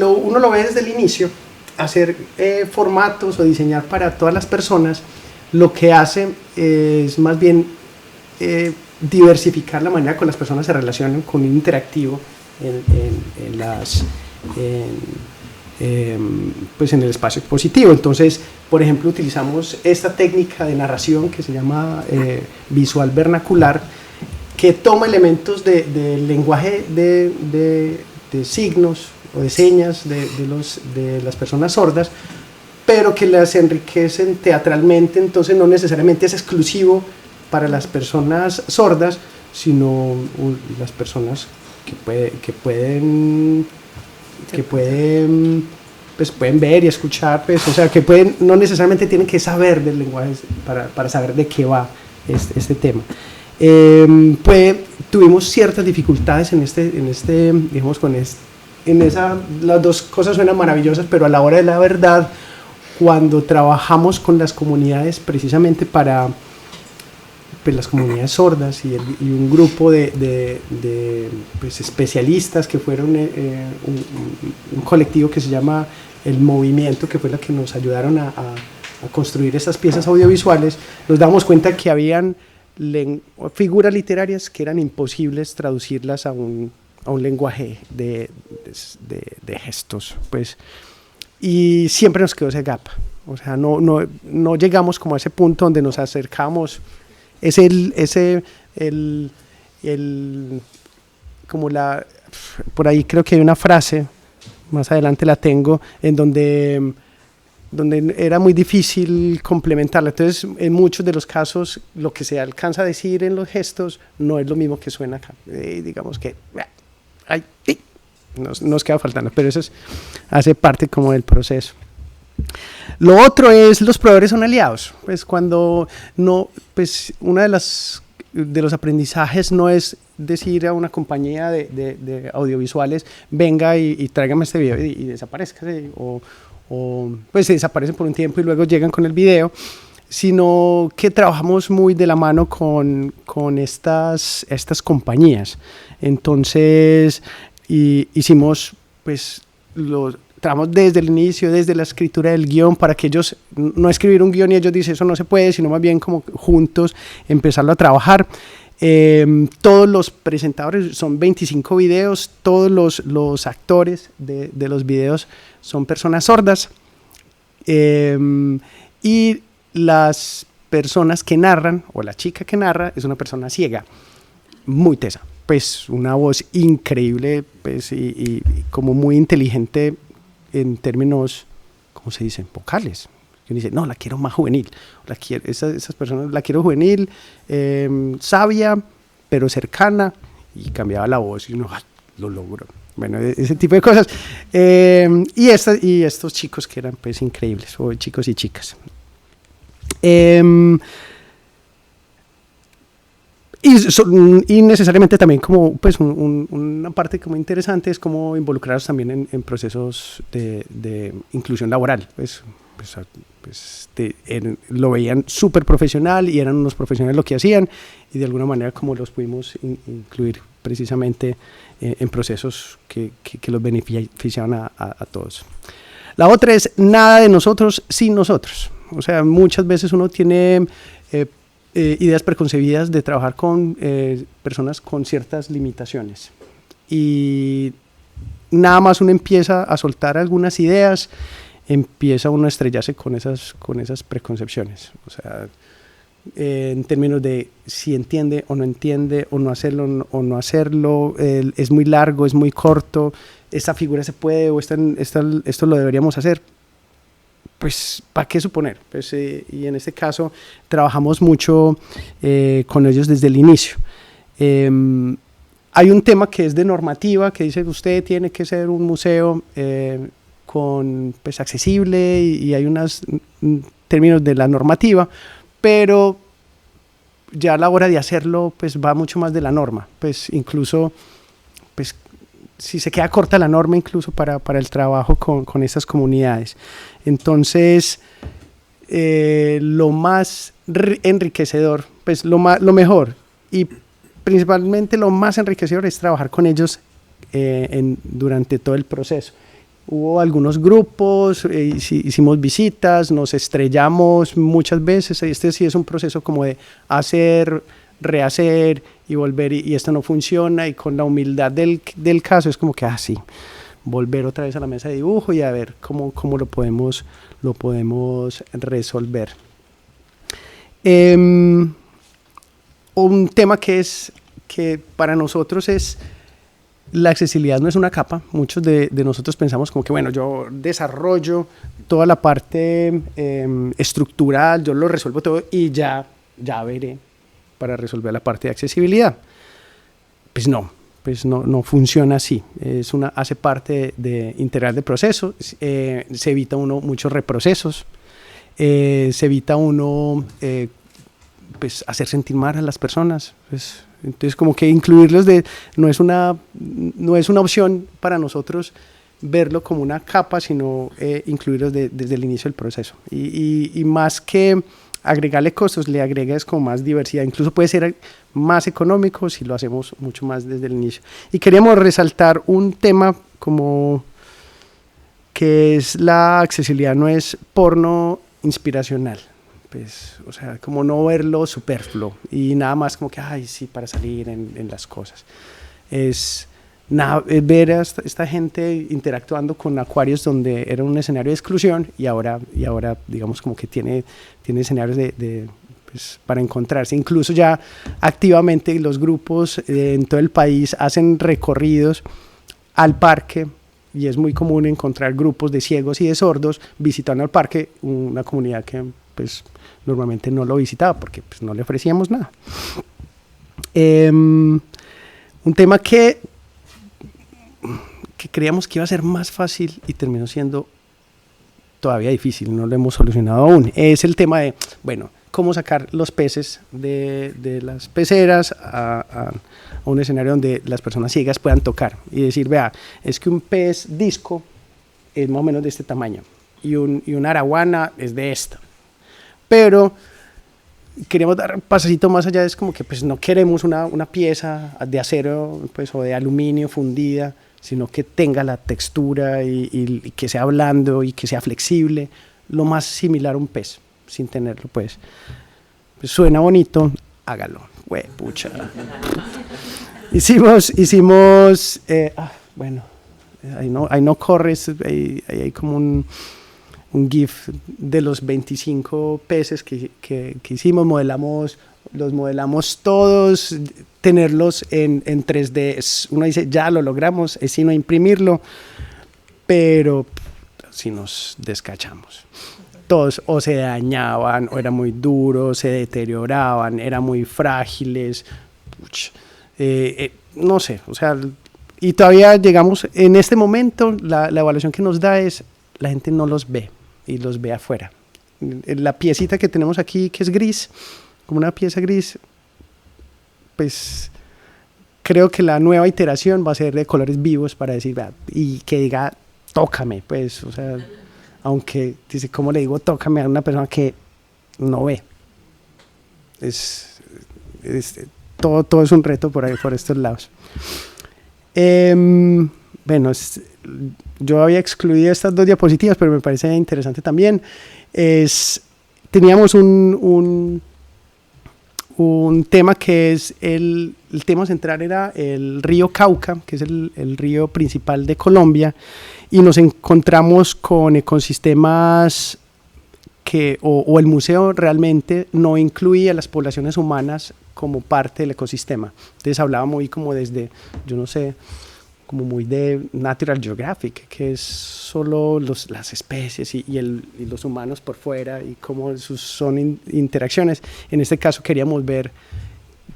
uno lo ve desde el inicio, hacer formatos o diseñar para todas las personas, lo que hace es más bien diversificar la manera con las personas se relacionan con un interactivo pues en el espacio expositivo. Entonces, por ejemplo, utilizamos esta técnica de narración que se llama visual vernacular, que toma elementos del lenguaje de signos o de señas de las personas sordas, pero que las enriquecen teatralmente. Entonces no necesariamente es exclusivo para las personas sordas, sino las personas que pueden pues pueden ver y escuchar, pues, o sea, que no necesariamente tienen que saber del lenguaje para saber de qué va este tema. Tuvimos ciertas dificultades digamos, las dos cosas suenan maravillosas, pero a la hora de la verdad, cuando trabajamos con las comunidades precisamente para pues, las comunidades sordas y un grupo de pues, especialistas que fueron un colectivo que se llama El Movimiento, que fue la que nos ayudaron a construir estas piezas audiovisuales, nos damos cuenta que habían figuras literarias que eran imposibles traducirlas a un lenguaje de gestos, pues, y siempre nos quedó ese gap. O sea, no llegamos como a ese punto donde nos acercamos. Por ahí creo que hay una frase, más adelante la tengo, en donde era muy difícil complementarla. Entonces, en muchos de los casos, lo que se alcanza a decir en los gestos no es lo mismo que suena acá. Digamos que nos queda faltando, pero eso hace parte como del proceso. Lo otro es, los proveedores son aliados. Pues cuando una de los aprendizajes no es decir a una compañía de audiovisuales, venga y tráigame este video y desaparezca, ¿sí? o pues se desaparecen por un tiempo y luego llegan con el video, sino que trabajamos muy de la mano con estas compañías. Entonces hicimos pues trabajamos desde el inicio, desde la escritura del guión, para que ellos no escribir un guión y ellos dicen eso no se puede, sino más bien como juntos empezarlo a trabajar. Todos los presentadores, son 25 videos, todos los actores de los videos son personas sordas, y las personas que narran, o la chica que narra, es una persona ciega, muy tesa, pues una voz increíble, pues, y como muy inteligente en términos, ¿cómo se dice? Vocales. Y uno dice, no, la quiero más juvenil, esas personas la quiero juvenil, sabia, pero cercana, y cambiaba la voz y uno, lo logró. Bueno, ese tipo de cosas. Y estos chicos que eran pues increíbles, o chicos y chicas. Y necesariamente también como pues una parte como interesante es como involucrarlos también en procesos de inclusión laboral. Lo veían súper profesional y eran unos profesionales lo que hacían, y de alguna manera como los pudimos incluir precisamente en procesos que los beneficiaban a todos. La otra es nada de nosotros sin nosotros. O sea, muchas veces uno tiene ideas preconcebidas de trabajar con personas con ciertas limitaciones, y nada más uno empieza a soltar algunas ideas, empieza uno a estrellarse con esas preconcepciones. O sea, en términos de si entiende o no hacerlo o no hacerlo, es muy largo, es muy corto, esta figura se puede, o esto lo deberíamos hacer. Pues, ¿para qué suponer? Pues, y en este caso trabajamos mucho con ellos desde el inicio. Hay un tema que es de normativa, que dice que usted tiene que ser un museo pues, accesible, y hay unos términos de la normativa, pero ya a la hora de hacerlo pues va mucho más de la norma. Pues incluso pues, si se queda corta la norma incluso para el trabajo con estas comunidades. Entonces, lo más enriquecedor pues lo mejor y principalmente lo más enriquecedor es trabajar con ellos durante todo el proceso. Hubo algunos grupos, hicimos visitas, nos estrellamos muchas veces. Este sí es un proceso como de hacer, rehacer y volver, y esto no funciona, y con la humildad del caso es como que, sí, volver otra vez a la mesa de dibujo y a ver cómo lo podemos resolver. Un tema que para nosotros es la accesibilidad. No es una capa. Muchos de nosotros pensamos como que, bueno, yo desarrollo toda la parte estructural, yo lo resuelvo todo y ya veré para resolver la parte de accesibilidad. Pues no funciona así. Hace parte integral del proceso. Se evita muchos reprocesos. Se evita pues hacer sentir mal a las personas. Entonces como que incluirlos no es una opción para nosotros verlo como una capa, sino incluirlos desde el inicio del proceso. Y más que agregarle costos, le agregas como más diversidad. Incluso puede ser más económico si lo hacemos mucho más desde el inicio. Y queríamos resaltar un tema como que es la accesibilidad, no es porno inspiracional. Pues, o sea, como no verlo superfluo y nada más como que, sí, para salir en las cosas. Es ver a esta gente interactuando con acuarios donde era un escenario de exclusión y ahora digamos como que tiene escenarios pues, para encontrarse. Incluso ya activamente los grupos en todo el país hacen recorridos al parque, y es muy común encontrar grupos de ciegos y de sordos visitando el parque, una comunidad que pues normalmente no lo visitaba porque pues, no le ofrecíamos nada. Un tema que creíamos que iba a ser más fácil y terminó siendo todavía difícil, no lo hemos solucionado aún, es el tema de, bueno, cómo sacar los peces de las peceras a un escenario donde las personas ciegas puedan tocar y decir, vea, es que un pez disco es más o menos de este tamaño y una araguana es de esta. Pero queremos dar un pasecito más allá, es como que pues, no queremos una pieza de acero pues, o de aluminio fundida, sino que tenga la textura y que sea blando y que sea flexible, lo más similar a un pez, sin tenerlo pues suena bonito, hágalo, pucha. Hicimos bueno, ahí no corres, ahí hay como un GIF de los 25 peces que hicimos, los modelamos todos, tenerlos en 3D, uno dice, ya lo logramos, es sino imprimirlo, pero si nos descachamos. Todos o se dañaban, o eran muy duros, se deterioraban, eran muy frágiles, no sé, o sea, y todavía llegamos, en este momento, la evaluación que nos da es, la gente no los ve, y los ve afuera. La piecita que tenemos aquí, que es gris, como una pieza gris, pues creo que la nueva iteración va a ser de colores vivos para decir, y que diga, tócame, pues, o sea, aunque, dice, ¿cómo le digo tócame a una persona que no ve? Todo es un reto por estos lados. Bueno, yo había excluido estas dos diapositivas, pero me parece interesante también. Teníamos un tema que es el tema central era el río Cauca, que es el río principal de Colombia, y nos encontramos con ecosistemas o el museo realmente no incluía las poblaciones humanas como parte del ecosistema. Entonces hablaba muy como desde, yo no sé, como muy de Natural Geographic, que es solo las especies y los humanos por fuera y cómo son interacciones. En este caso queríamos ver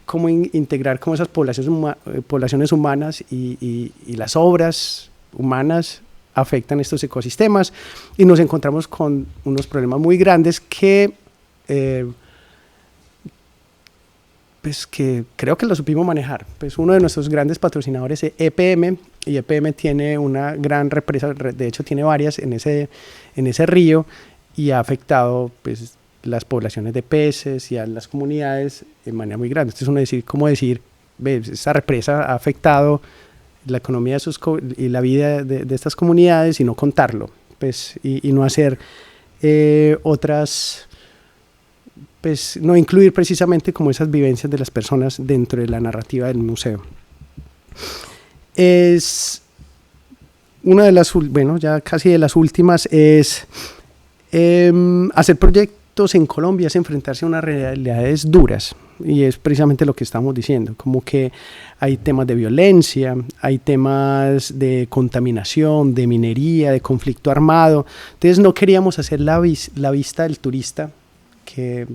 cómo integrar cómo esas poblaciones humanas y las obras humanas afectan estos ecosistemas, y nos encontramos con unos problemas muy grandes que pues que creo que lo supimos manejar. Pues uno de nuestros grandes patrocinadores es EPM, y EPM tiene una gran represa, de hecho tiene varias en ese río, y ha afectado pues las poblaciones de peces y a las comunidades de manera muy grande. Esto es como decir, ve, esta represa ha afectado la economía y la vida de estas comunidades y no contarlo, pues, y no hacer otras, pues no incluir precisamente como esas vivencias de las personas dentro de la narrativa del museo. Es una de las, bueno, ya casi de las últimas, es hacer proyectos en Colombia, es enfrentarse a unas realidades duras, y es precisamente lo que estamos diciendo, como que hay temas de violencia, hay temas de contaminación, de minería, de conflicto armado. Entonces no queríamos hacer la vista del turista, que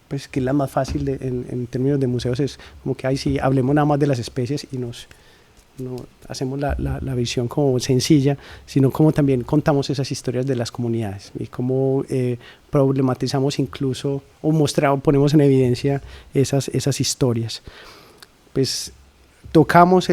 pues que es la más fácil en términos de museos, es como que ahí sí hablemos nada más de las especies y no hacemos la visión como sencilla, sino como también contamos esas historias de las comunidades y cómo problematizamos incluso o ponemos en evidencia esas historias. Pues tocamos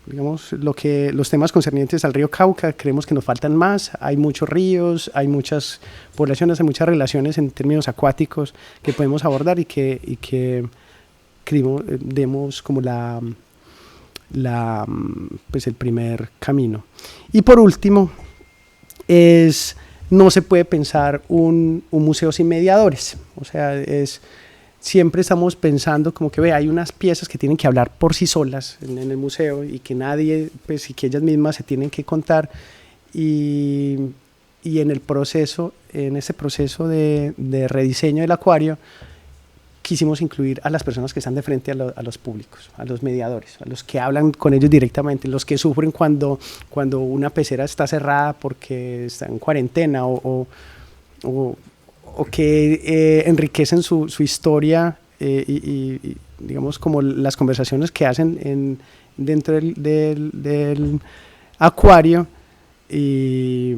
digamos, los temas concernientes al río Cauca. Creemos que nos faltan más, hay muchos ríos, hay muchas poblaciones, hay muchas relaciones en términos acuáticos que podemos abordar y que demos como pues el primer camino. Y por último, no se puede pensar un museo sin mediadores, o sea, siempre estamos pensando como que hay unas piezas que tienen que hablar por sí solas en el museo y que nadie, pues, y que ellas mismas se tienen que contar, y en ese proceso de rediseño del acuario quisimos incluir a las personas que están de frente a los públicos, a los mediadores, a los que hablan con ellos directamente, los que sufren cuando una pecera está cerrada porque está en cuarentena o que enriquecen su historia y digamos como las conversaciones que hacen dentro del acuario, y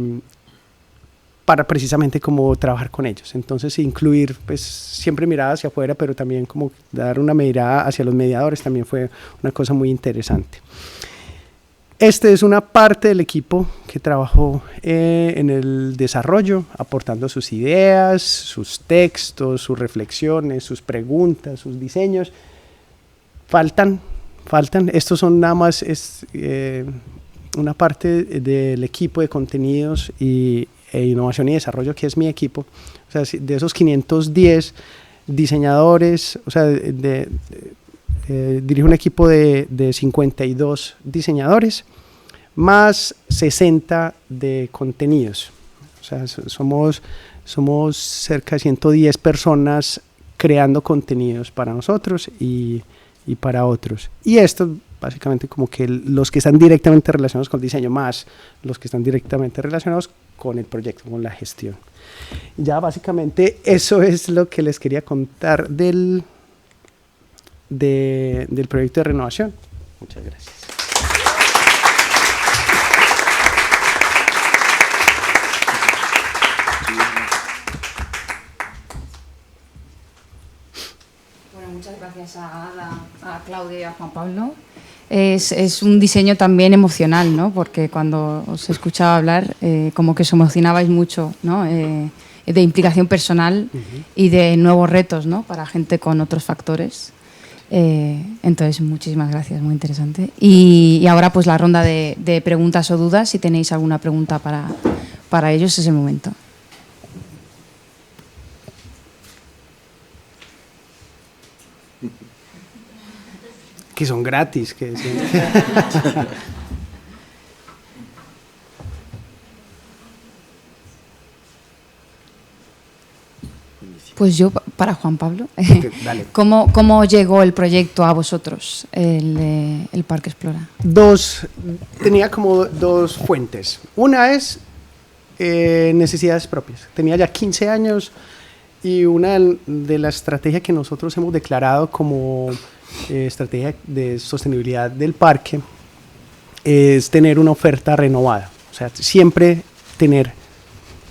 para precisamente como trabajar con ellos. Entonces incluir, pues siempre mirar hacia afuera, pero también como dar una mirada hacia los mediadores también fue una cosa muy interesante. Este es una parte del equipo que trabajó en el desarrollo, aportando sus ideas, sus textos, sus reflexiones, sus preguntas, sus diseños. Faltan. Estos son nada más una parte del equipo de contenidos e innovación y desarrollo, que es mi equipo. O sea, de esos 510 diseñadores, o sea, dirijo un equipo de 52 diseñadores, más 60 de contenidos. O sea, somos cerca de 110 personas creando contenidos para nosotros y para otros. Y esto básicamente como que los que están directamente relacionados con el diseño, más los que están directamente relacionados con el proyecto, con la gestión. Ya básicamente eso es lo que les quería contar del proyecto de renovación. Muchas gracias. Bueno, muchas gracias a Ada, a Claudia y a Juan Pablo. Es un diseño también emocional, ¿no? Porque cuando os escuchaba hablar, como que os emocionabais mucho, ¿no? De implicación personal y de nuevos retos, ¿no? Para gente con otros factores. Entonces, muchísimas gracias, muy interesante. Y ahora pues la ronda de preguntas o dudas. Si tenéis alguna pregunta para ellos, es el momento. Que son gratis. Pues yo, para Juan Pablo, Dale. ¿Cómo llegó el proyecto a vosotros, el Parque Explora? Tenía como dos fuentes. Una es necesidades propias. Tenía ya 15 años y una de las estrategias que nosotros hemos declarado como estrategia de sostenibilidad del parque es tener una oferta renovada. O sea, siempre tener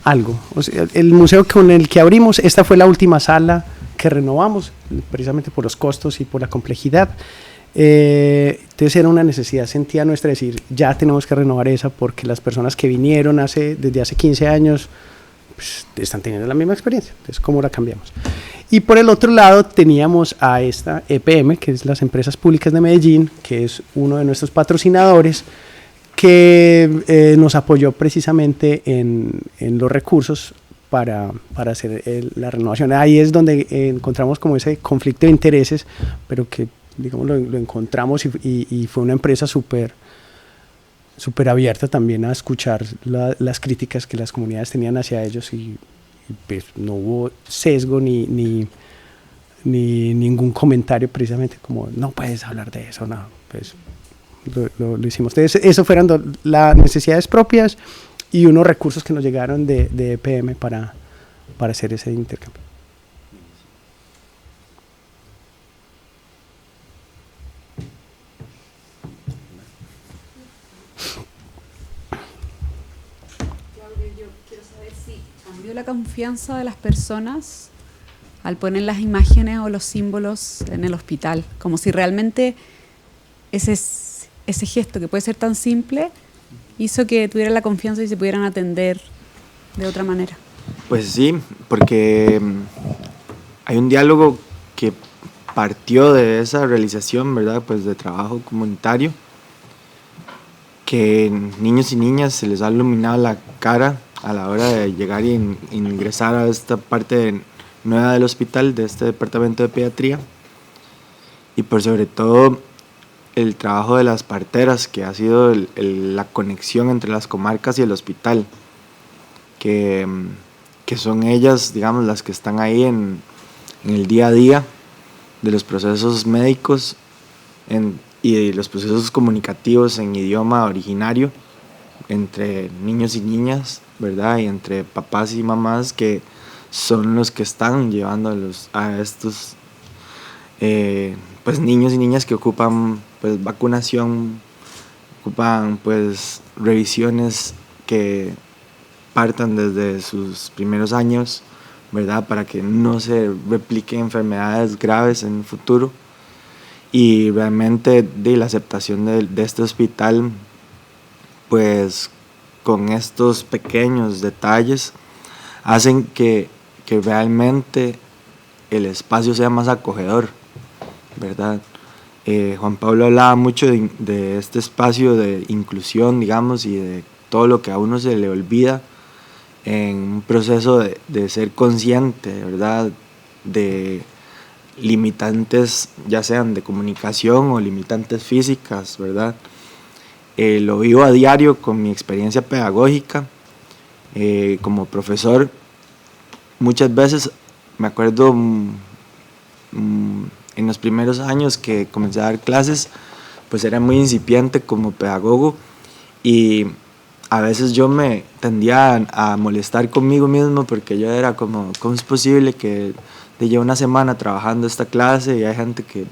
algo. O sea, el museo con el que abrimos, esta fue la última sala que renovamos, precisamente por los costos y por la complejidad. Entonces era una necesidad sentida nuestra, decir, ya tenemos que renovar esa, porque las personas que vinieron desde hace 15 años, pues, están teniendo la misma experiencia. Entonces, ¿cómo la cambiamos? Y por el otro lado teníamos a esta EPM, que es las Empresas Públicas de Medellín, que es uno de nuestros patrocinadores, que nos apoyó precisamente en los recursos para hacer la renovación. Ahí es donde encontramos como ese conflicto de intereses, pero que digamos lo encontramos y fue una empresa súper abierta también a escuchar las críticas que las comunidades tenían hacia ellos y pues no hubo sesgo ni ningún comentario precisamente como no puedes hablar de eso, no, pues lo hicimos. Entonces, eso fueron las necesidades propias y unos recursos que nos llegaron de EPM para hacer ese intercambio. Yo quiero saber si cambió la confianza de las personas al poner las imágenes o los símbolos en el hospital, como si realmente ese gesto que puede ser tan simple hizo que tuvieran la confianza y se pudieran atender de otra manera. Pues sí, porque hay un diálogo que partió de esa realización, ¿verdad? Pues de trabajo comunitario, que niños y niñas se les ha iluminado la cara a la hora de llegar e ingresar a esta parte nueva del hospital, de este departamento de pediatría, y por sobre todo el trabajo de las parteras, que ha sido la conexión entre las comarcas y el hospital, que son ellas, digamos, las que están ahí en el día a día de los procesos médicos y de los procesos comunicativos en idioma originario entre niños y niñas, ¿verdad? Y entre papás y mamás, que son los que están llevando a estos pues niños y niñas que ocupan pues vacunación, ocupan pues revisiones que partan desde sus primeros años, ¿verdad? Para que no se repliquen enfermedades graves en el futuro. Y realmente de la aceptación de este hospital, pues con estos pequeños detalles hacen que realmente el espacio sea más acogedor, ¿verdad? Juan Pablo hablaba mucho de este espacio de inclusión, digamos, y de todo lo que a uno se le olvida en un proceso de ser consciente, ¿verdad? De limitantes, ya sean de comunicación o limitantes físicas, ¿verdad? Lo vivo a diario con mi experiencia pedagógica como profesor. Muchas veces me acuerdo en los primeros años que comencé a dar clases, pues era muy incipiente como pedagogo y a veces yo me tendía a molestar conmigo mismo porque yo era como, ¿cómo es posible que llevo una semana trabajando esta clase y hay gente que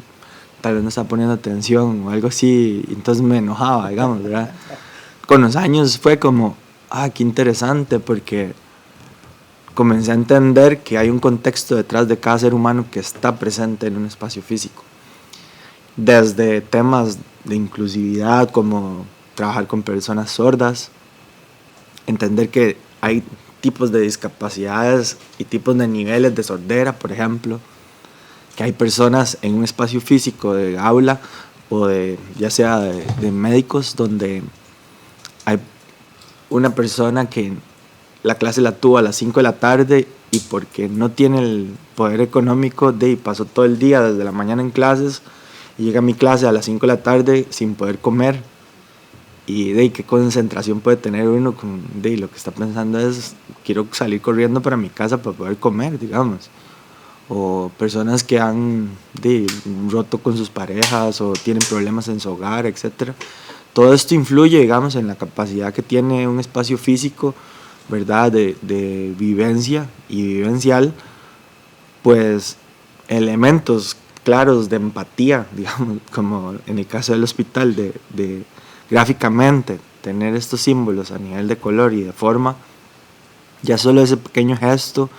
tal vez no está poniendo atención o algo así? Y entonces me enojaba, digamos, ¿verdad? Con los años fue como, qué interesante, porque comencé a entender que hay un contexto detrás de cada ser humano que está presente en un espacio físico. Desde temas de inclusividad, como trabajar con personas sordas, entender que hay tipos de discapacidades y tipos de niveles de sordera, por ejemplo, que hay personas en un espacio físico de aula o ya sea de médicos, donde hay una persona que la clase la tuvo a las 5 de la tarde y porque no tiene el poder económico, pasó todo el día desde la mañana en clases y llega a mi clase a las 5 de la tarde sin poder comer. Y qué concentración puede tener uno con lo que está pensando es, quiero salir corriendo para mi casa para poder comer, digamos. O personas que han roto con sus parejas o tienen problemas en su hogar, etc. Todo esto influye, digamos, en la capacidad que tiene un espacio físico, ¿verdad? De vivencia y vivencial, pues elementos claros de empatía, digamos, como en el caso del hospital, de gráficamente tener estos símbolos a nivel de color y de forma, ya solo ese pequeño gesto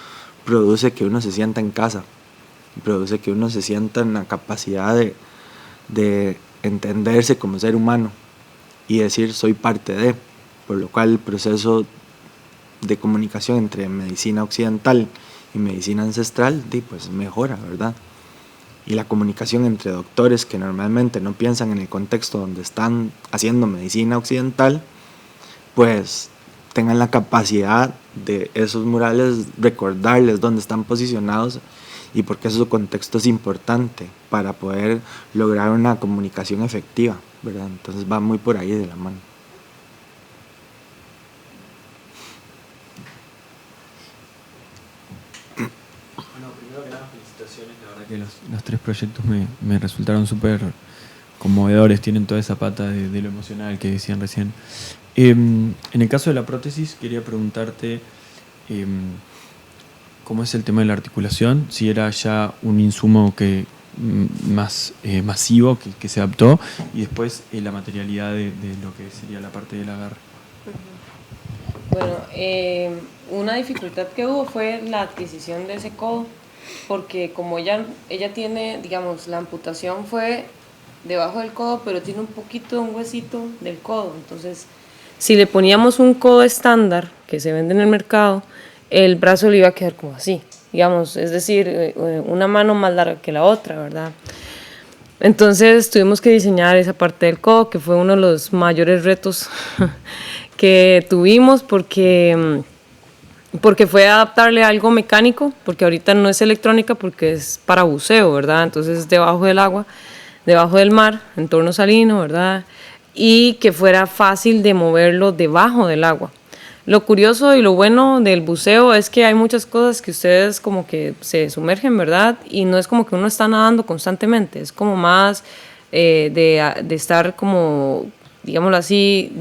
produce que uno se sienta en casa, produce que uno se sienta en la capacidad de entenderse como ser humano y decir soy parte de, por lo cual el proceso de comunicación entre medicina occidental y medicina ancestral, pues mejora, ¿verdad? Y la comunicación entre doctores que normalmente no piensan en el contexto donde están haciendo medicina occidental, pues tengan la capacidad de esos murales recordarles dónde están posicionados y por qué su contexto es importante para poder lograr una comunicación efectiva, ¿verdad? Entonces va muy por ahí de la mano. Bueno, primero que nada, felicitaciones. La verdad que los tres proyectos me resultaron súper conmovedores, tienen toda esa pata de lo emocional que decían recién. En el caso de la prótesis, quería preguntarte cómo es el tema de la articulación, si era ya un insumo que más masivo que se adaptó, y después la materialidad de lo que sería la parte del agarre. Bueno, una dificultad que hubo fue la adquisición de ese codo, porque como ella tiene, digamos, la amputación fue debajo del codo, pero tiene un poquito de un huesito del codo, entonces si le poníamos un codo estándar que se vende en el mercado, el brazo le iba a quedar como así, digamos, es decir, una mano más larga que la otra, ¿verdad? Entonces tuvimos que diseñar esa parte del codo, que fue uno de los mayores retos que tuvimos, porque fue adaptarle algo mecánico, porque ahorita no es electrónica, porque es para buceo, ¿verdad? Entonces es debajo del agua, debajo del mar, entorno salino, ¿verdad? Y que fuera fácil de moverlo debajo del agua. Lo curioso y lo bueno del buceo es que hay muchas cosas que ustedes como que se sumergen, ¿verdad? Y no es como que uno está nadando constantemente, es como más de estar como, digámoslo así,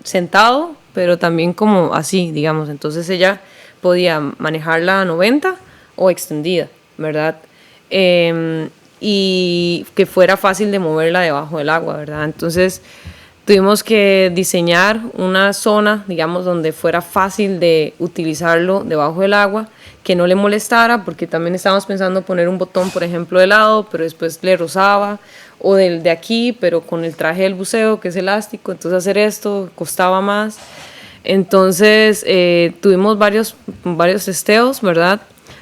sentado, pero también como así, digamos. Entonces ella podía manejarla a 90 o extendida, ¿verdad? Y que fuera fácil de moverla debajo del agua, ¿verdad? Entonces tuvimos que diseñar una zona, digamos, donde fuera fácil de utilizarlo debajo del agua, que no le molestara, porque también estábamos pensando poner un botón, por ejemplo, de lado, pero después le rozaba, o de aquí, pero con el traje del buceo, que es elástico, entonces hacer esto costaba más. Entonces tuvimos varios testeos, ¿verdad?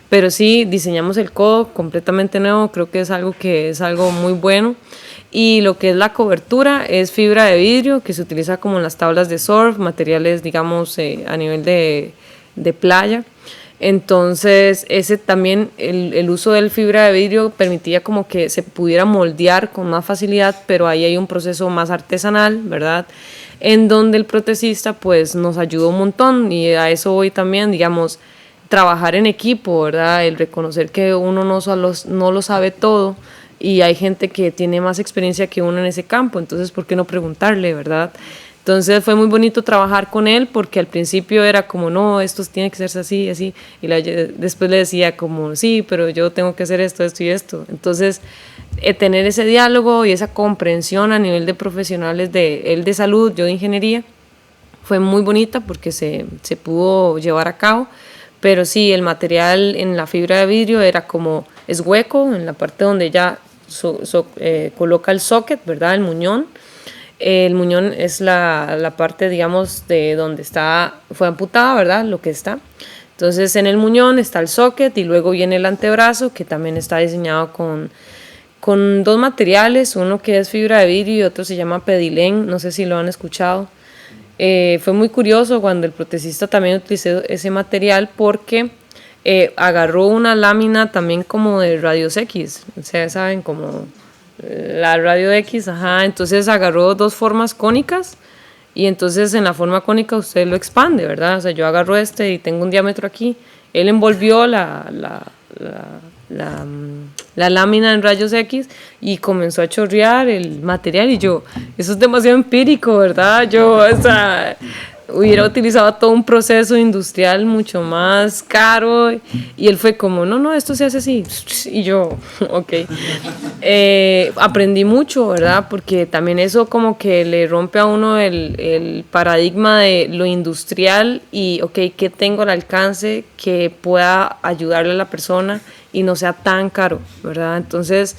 Pero sí, diseñamos el codo completamente nuevo, creo que es algo muy bueno. Y lo que es la cobertura es fibra de vidrio que se utiliza como en las tablas de surf, materiales, digamos, a nivel de playa. Entonces, ese también, el uso del fibra de vidrio permitía como que se pudiera moldear con más facilidad, pero ahí hay un proceso más artesanal, ¿verdad? En donde el protecista pues nos ayudó un montón, y a eso voy también, digamos, trabajar en equipo, ¿verdad? El reconocer que uno no lo sabe todo, y hay gente que tiene más experiencia que uno en ese campo, entonces ¿por qué no preguntarle, verdad? Entonces fue muy bonito trabajar con él, porque al principio era como, no, esto tiene que ser así, así, y después le decía como, sí, pero yo tengo que hacer esto, esto y esto. Entonces tener ese diálogo y esa comprensión a nivel de profesionales, él de salud, yo de ingeniería, fue muy bonita porque se pudo llevar a cabo. Pero sí, el material en la fibra de vidrio es hueco en la parte donde ya coloca el socket, ¿verdad? El muñón. El muñón es la parte, digamos, de donde fue amputada, ¿verdad? Lo que está. Entonces, en el muñón está el socket, y luego viene el antebrazo, que también está diseñado con dos materiales, uno que es fibra de vidrio y otro se llama pedilén, no sé si lo han escuchado. Fue muy curioso cuando el protecista también utilizó ese material, porque agarró una lámina también como de radios X, o sea, saben, como la radio X, ajá, entonces agarró dos formas cónicas, y entonces en la forma cónica usted lo expande, ¿verdad? O sea, yo agarro y tengo un diámetro aquí, él envolvió la lámina en rayos X y comenzó a chorrear el material, y yo, eso es demasiado empírico, ¿verdad? Yo, o sea, hubiera utilizado todo un proceso industrial mucho más caro, y él fue como, no, esto se hace así, y yo, ok. Aprendí mucho, ¿verdad? Porque también eso como que le rompe a uno el paradigma de lo industrial, y ok, ¿qué tengo al alcance que pueda ayudarle a la persona y no sea tan caro, ¿verdad? Entonces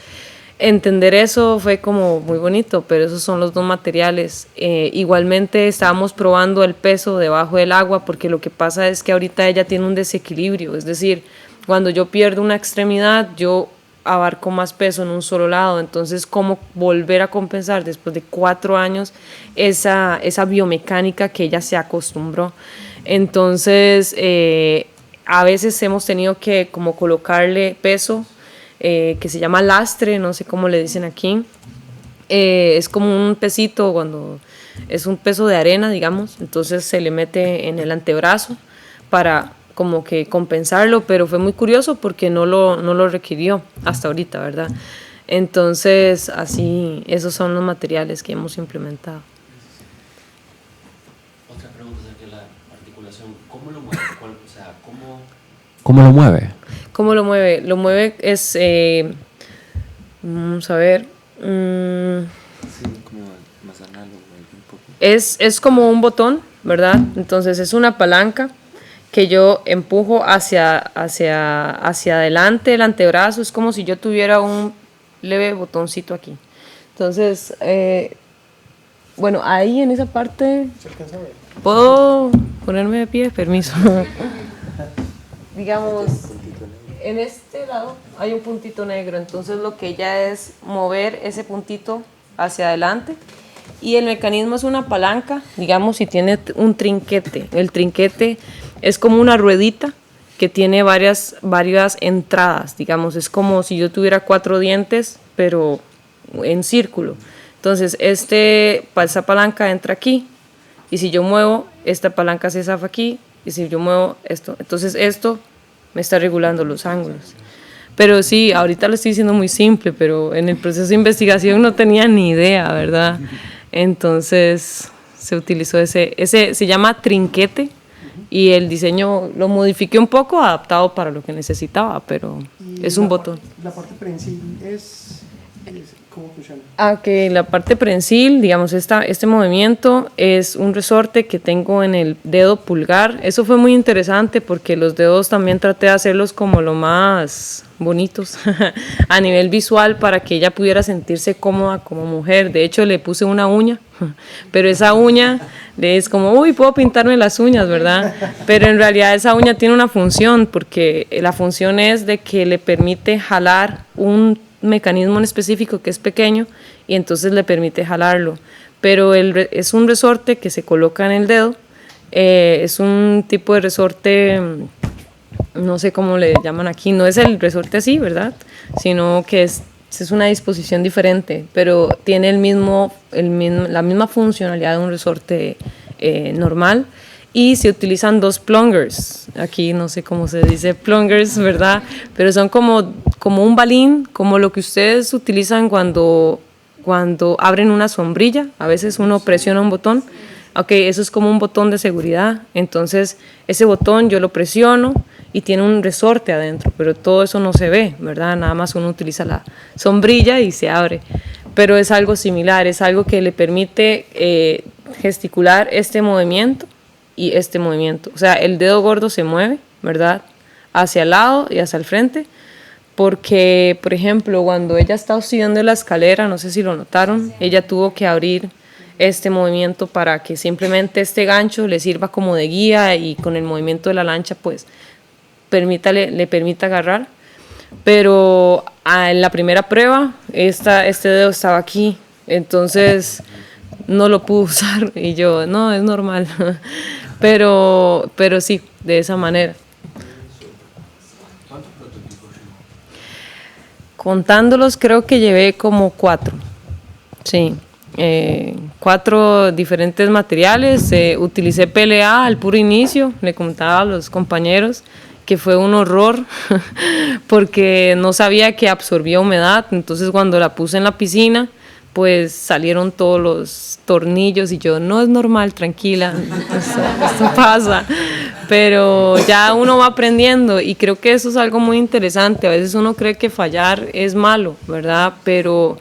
entender eso fue como muy bonito, pero esos son los dos materiales. Igualmente estábamos probando el peso debajo del agua, porque lo que pasa es que ahorita ella tiene un desequilibrio, es decir, cuando yo pierdo una extremidad, yo abarco más peso en un solo lado, entonces cómo volver a compensar después de 4 años esa biomecánica que ella se acostumbró. Entonces a veces hemos tenido que como colocarle peso, que se llama lastre, no sé cómo le dicen aquí, es como un pesito, cuando es un peso de arena, digamos, entonces se le mete en el antebrazo para como que compensarlo, pero fue muy curioso porque no lo requirió hasta ahorita, ¿verdad? Entonces, así, esos son los materiales que hemos implementado. Otra pregunta acerca de la articulación, ¿cómo lo mueve? ¿Cómo lo mueve? ¿Cómo lo mueve? Lo mueve es, vamos a ver, Sí, como más análogo un poco. es como un botón, ¿verdad? Entonces es una palanca que yo empujo hacia adelante el antebrazo, es como si yo tuviera un leve botoncito aquí. Entonces, bueno, ahí en esa parte, ¿puedo ponerme de pie? Permiso. Digamos, en este lado hay un puntito negro, entonces lo que ella es mover ese puntito hacia adelante, y el mecanismo es una palanca, digamos, y tiene un trinquete. El trinquete es como una ruedita que tiene varias entradas, digamos, es como si yo tuviera 4 dientes, pero en círculo. Entonces, esa palanca entra aquí, y si yo muevo, esta palanca se zafa aquí, y si yo muevo esto, entonces esto me está regulando los ángulos. Pero sí, ahorita lo estoy diciendo muy simple, pero en el proceso de investigación no tenía ni idea, ¿verdad? Entonces se utilizó ese se llama trinquete, y el diseño lo modifiqué un poco, adaptado para lo que necesitaba, pero es un botón. La parte prensil es ¿cómo funciona? Que la parte prensil, digamos, este movimiento es un resorte que tengo en el dedo pulgar. Eso fue muy interesante porque los dedos también traté de hacerlos como lo más bonitos a nivel visual, para que ella pudiera sentirse cómoda como mujer. De hecho, le puse una uña, pero esa uña es como, uy, puedo pintarme las uñas, ¿verdad? Pero en realidad esa uña tiene una función, porque la función es de que le permite jalar un mecanismo en específico que es pequeño, y entonces le permite jalarlo. Pero es un resorte que se coloca en el dedo, es un tipo de resorte, no sé cómo le llaman aquí, no es el resorte así, ¿verdad? Sino que es una disposición diferente, pero tiene la misma funcionalidad de un resorte normal. Y se utilizan 2 plungers, aquí no sé cómo se dice plungers, ¿verdad? Pero son como un balín, como lo que ustedes utilizan cuando abren una sombrilla. A veces uno presiona un botón. Ok, eso es como un botón de seguridad. Entonces, ese botón yo lo presiono y tiene un resorte adentro, pero todo eso no se ve, ¿verdad? Nada más uno utiliza la sombrilla y se abre. Pero es algo similar, es algo que le permite gesticular este movimiento y este movimiento. O sea, el dedo gordo se mueve, ¿verdad? Hacia el lado y hacia el frente, porque, por ejemplo, cuando ella está subiendo la escalera, no sé si lo notaron, ella tuvo que abrir este movimiento para que simplemente este gancho le sirva como de guía, y con el movimiento de la lancha, pues, le permita agarrar. Pero en la primera prueba, este dedo estaba aquí, entonces no lo pude usar, y yo, no, es normal. Pero sí, de esa manera. ¿Cuántos prototipos llevó? Contándolos, creo que llevé como 4. Sí, 4 diferentes materiales. Utilicé PLA al puro inicio, le comentaba a los compañeros que fue un horror porque no sabía que absorbía humedad. Entonces, cuando la puse en la piscina, pues salieron todos los tornillos, y yo, no es normal, tranquila, esto pasa. Pero ya uno va aprendiendo, y creo que eso es algo muy interesante. A veces uno cree que fallar es malo, ¿verdad? Pero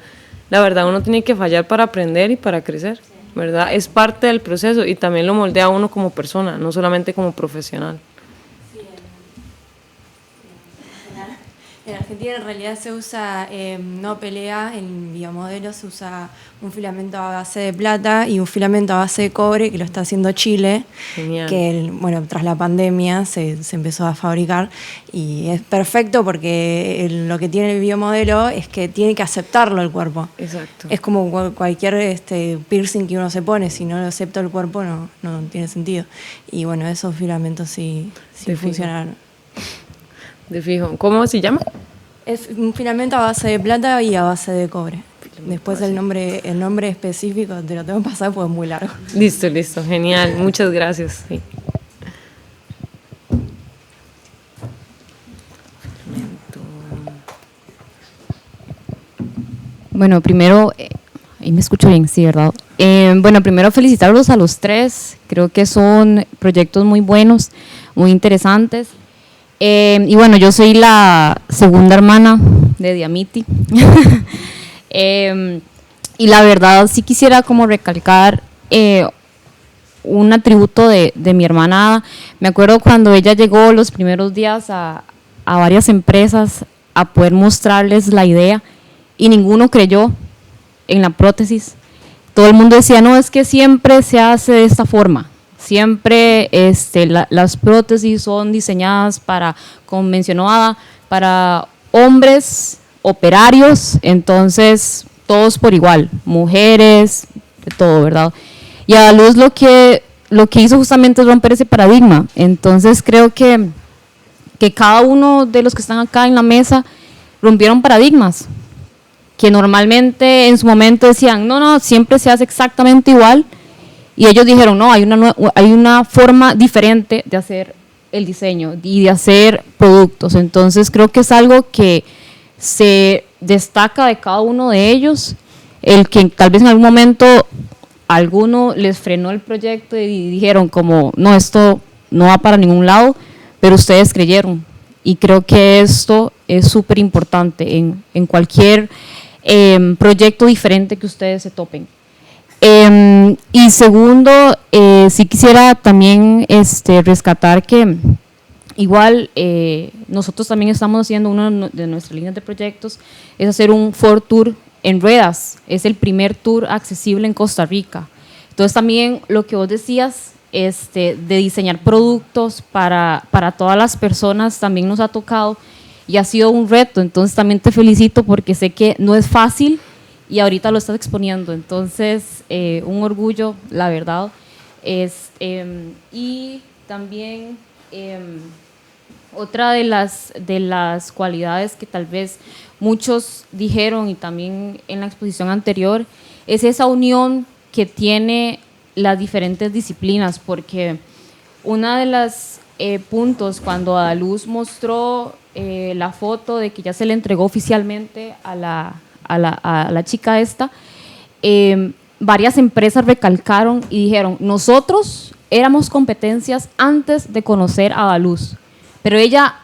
la verdad, uno tiene que fallar para aprender y para crecer, ¿verdad? Es parte del proceso, y también lo moldea a uno como persona, no solamente como profesional. En Argentina en realidad se usa no PLA, en biomodelo se usa un filamento a base de plata y un filamento a base de cobre que lo está haciendo Chile. Genial. Que bueno, tras la pandemia se empezó a fabricar y es perfecto porque lo que tiene el biomodelo es que tiene que aceptarlo el cuerpo. Exacto. Es como cualquier piercing que uno se pone, si no lo acepta el cuerpo no tiene sentido. Y bueno, esos filamentos sí funcionaron. De fijo. ¿Cómo se llama? Es un filamento a base de plata y a base de cobre. Después el nombre específico te lo tengo que pasar porque es muy largo. Listo, genial. Muchas gracias. Sí. Bueno, primero, ahí me escucho bien, sí, ¿verdad? Bueno, primero felicitarlos a los tres. Creo que son proyectos muy buenos, muy interesantes. Y bueno, yo soy la segunda hermana de Diamiti. Y la verdad sí quisiera como recalcar un atributo de mi hermana. Me acuerdo cuando ella llegó los primeros días a varias empresas a poder mostrarles la idea y ninguno creyó en la prótesis. Todo el mundo decía, no, es que siempre se hace de esta forma. Siempre las prótesis son diseñadas para, como mencionó Ada, para hombres operarios, entonces todos por igual, mujeres, de todo, ¿verdad? Y a la luz lo que hizo justamente es romper ese paradigma. Entonces creo que cada uno de los que están acá en la mesa rompieron paradigmas, que normalmente en su momento decían, no, siempre se hace exactamente igual. Y ellos dijeron, no, hay una forma diferente de hacer el diseño y de hacer productos. Entonces creo que es algo que se destaca de cada uno de ellos, el que tal vez en algún momento alguno les frenó el proyecto y dijeron como, no, esto no va para ningún lado, pero ustedes creyeron. Y creo que esto es súper importante en cualquier proyecto diferente que ustedes se topen. Y segundo, sí quisiera también rescatar que igual nosotros también estamos haciendo una de nuestras líneas de proyectos, es hacer un Ford Tour en ruedas, es el primer tour accesible en Costa Rica. Entonces también lo que vos decías de diseñar productos para todas las personas también nos ha tocado y ha sido un reto, entonces también te felicito porque sé que no es fácil y ahorita lo estás exponiendo, entonces un orgullo, la verdad. Y también otra de las cualidades que tal vez muchos dijeron y también en la exposición anterior es esa unión que tiene las diferentes disciplinas, porque una de los puntos cuando Adaluz mostró la foto de que ya se le entregó oficialmente a la chica esta, varias empresas recalcaron y dijeron, nosotros éramos competencias antes de conocer a Adaluz, pero ella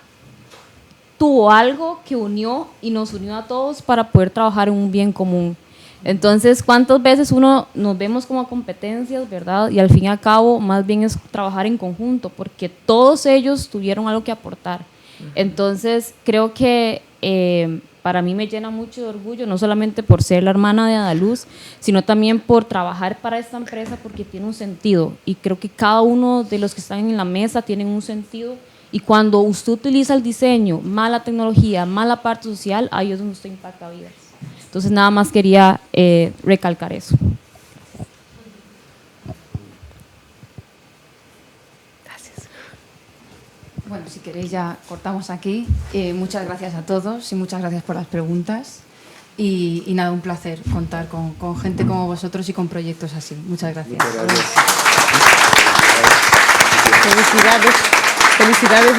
tuvo algo que unió y nos unió a todos para poder trabajar en un bien común. Entonces, ¿cuántas veces uno nos vemos como competencias, verdad? Y al fin y al cabo, más bien es trabajar en conjunto, porque todos ellos tuvieron algo que aportar. Entonces, creo que para mí me llena mucho de orgullo, no solamente por ser la hermana de Adaluz, sino también por trabajar para esta empresa, porque tiene un sentido. Y creo que cada uno de los que están en la mesa tienen un sentido. Y cuando usted utiliza el diseño, mala tecnología, mala parte social, ahí es donde usted impacta vidas. Entonces nada más quería recalcar eso. Gracias. Bueno, si queréis ya cortamos aquí. Muchas gracias a todos y muchas gracias por las preguntas. Y nada, un placer contar con gente como vosotros y con proyectos así. Muchas gracias. Muchas gracias. Felicidades. Felicidades.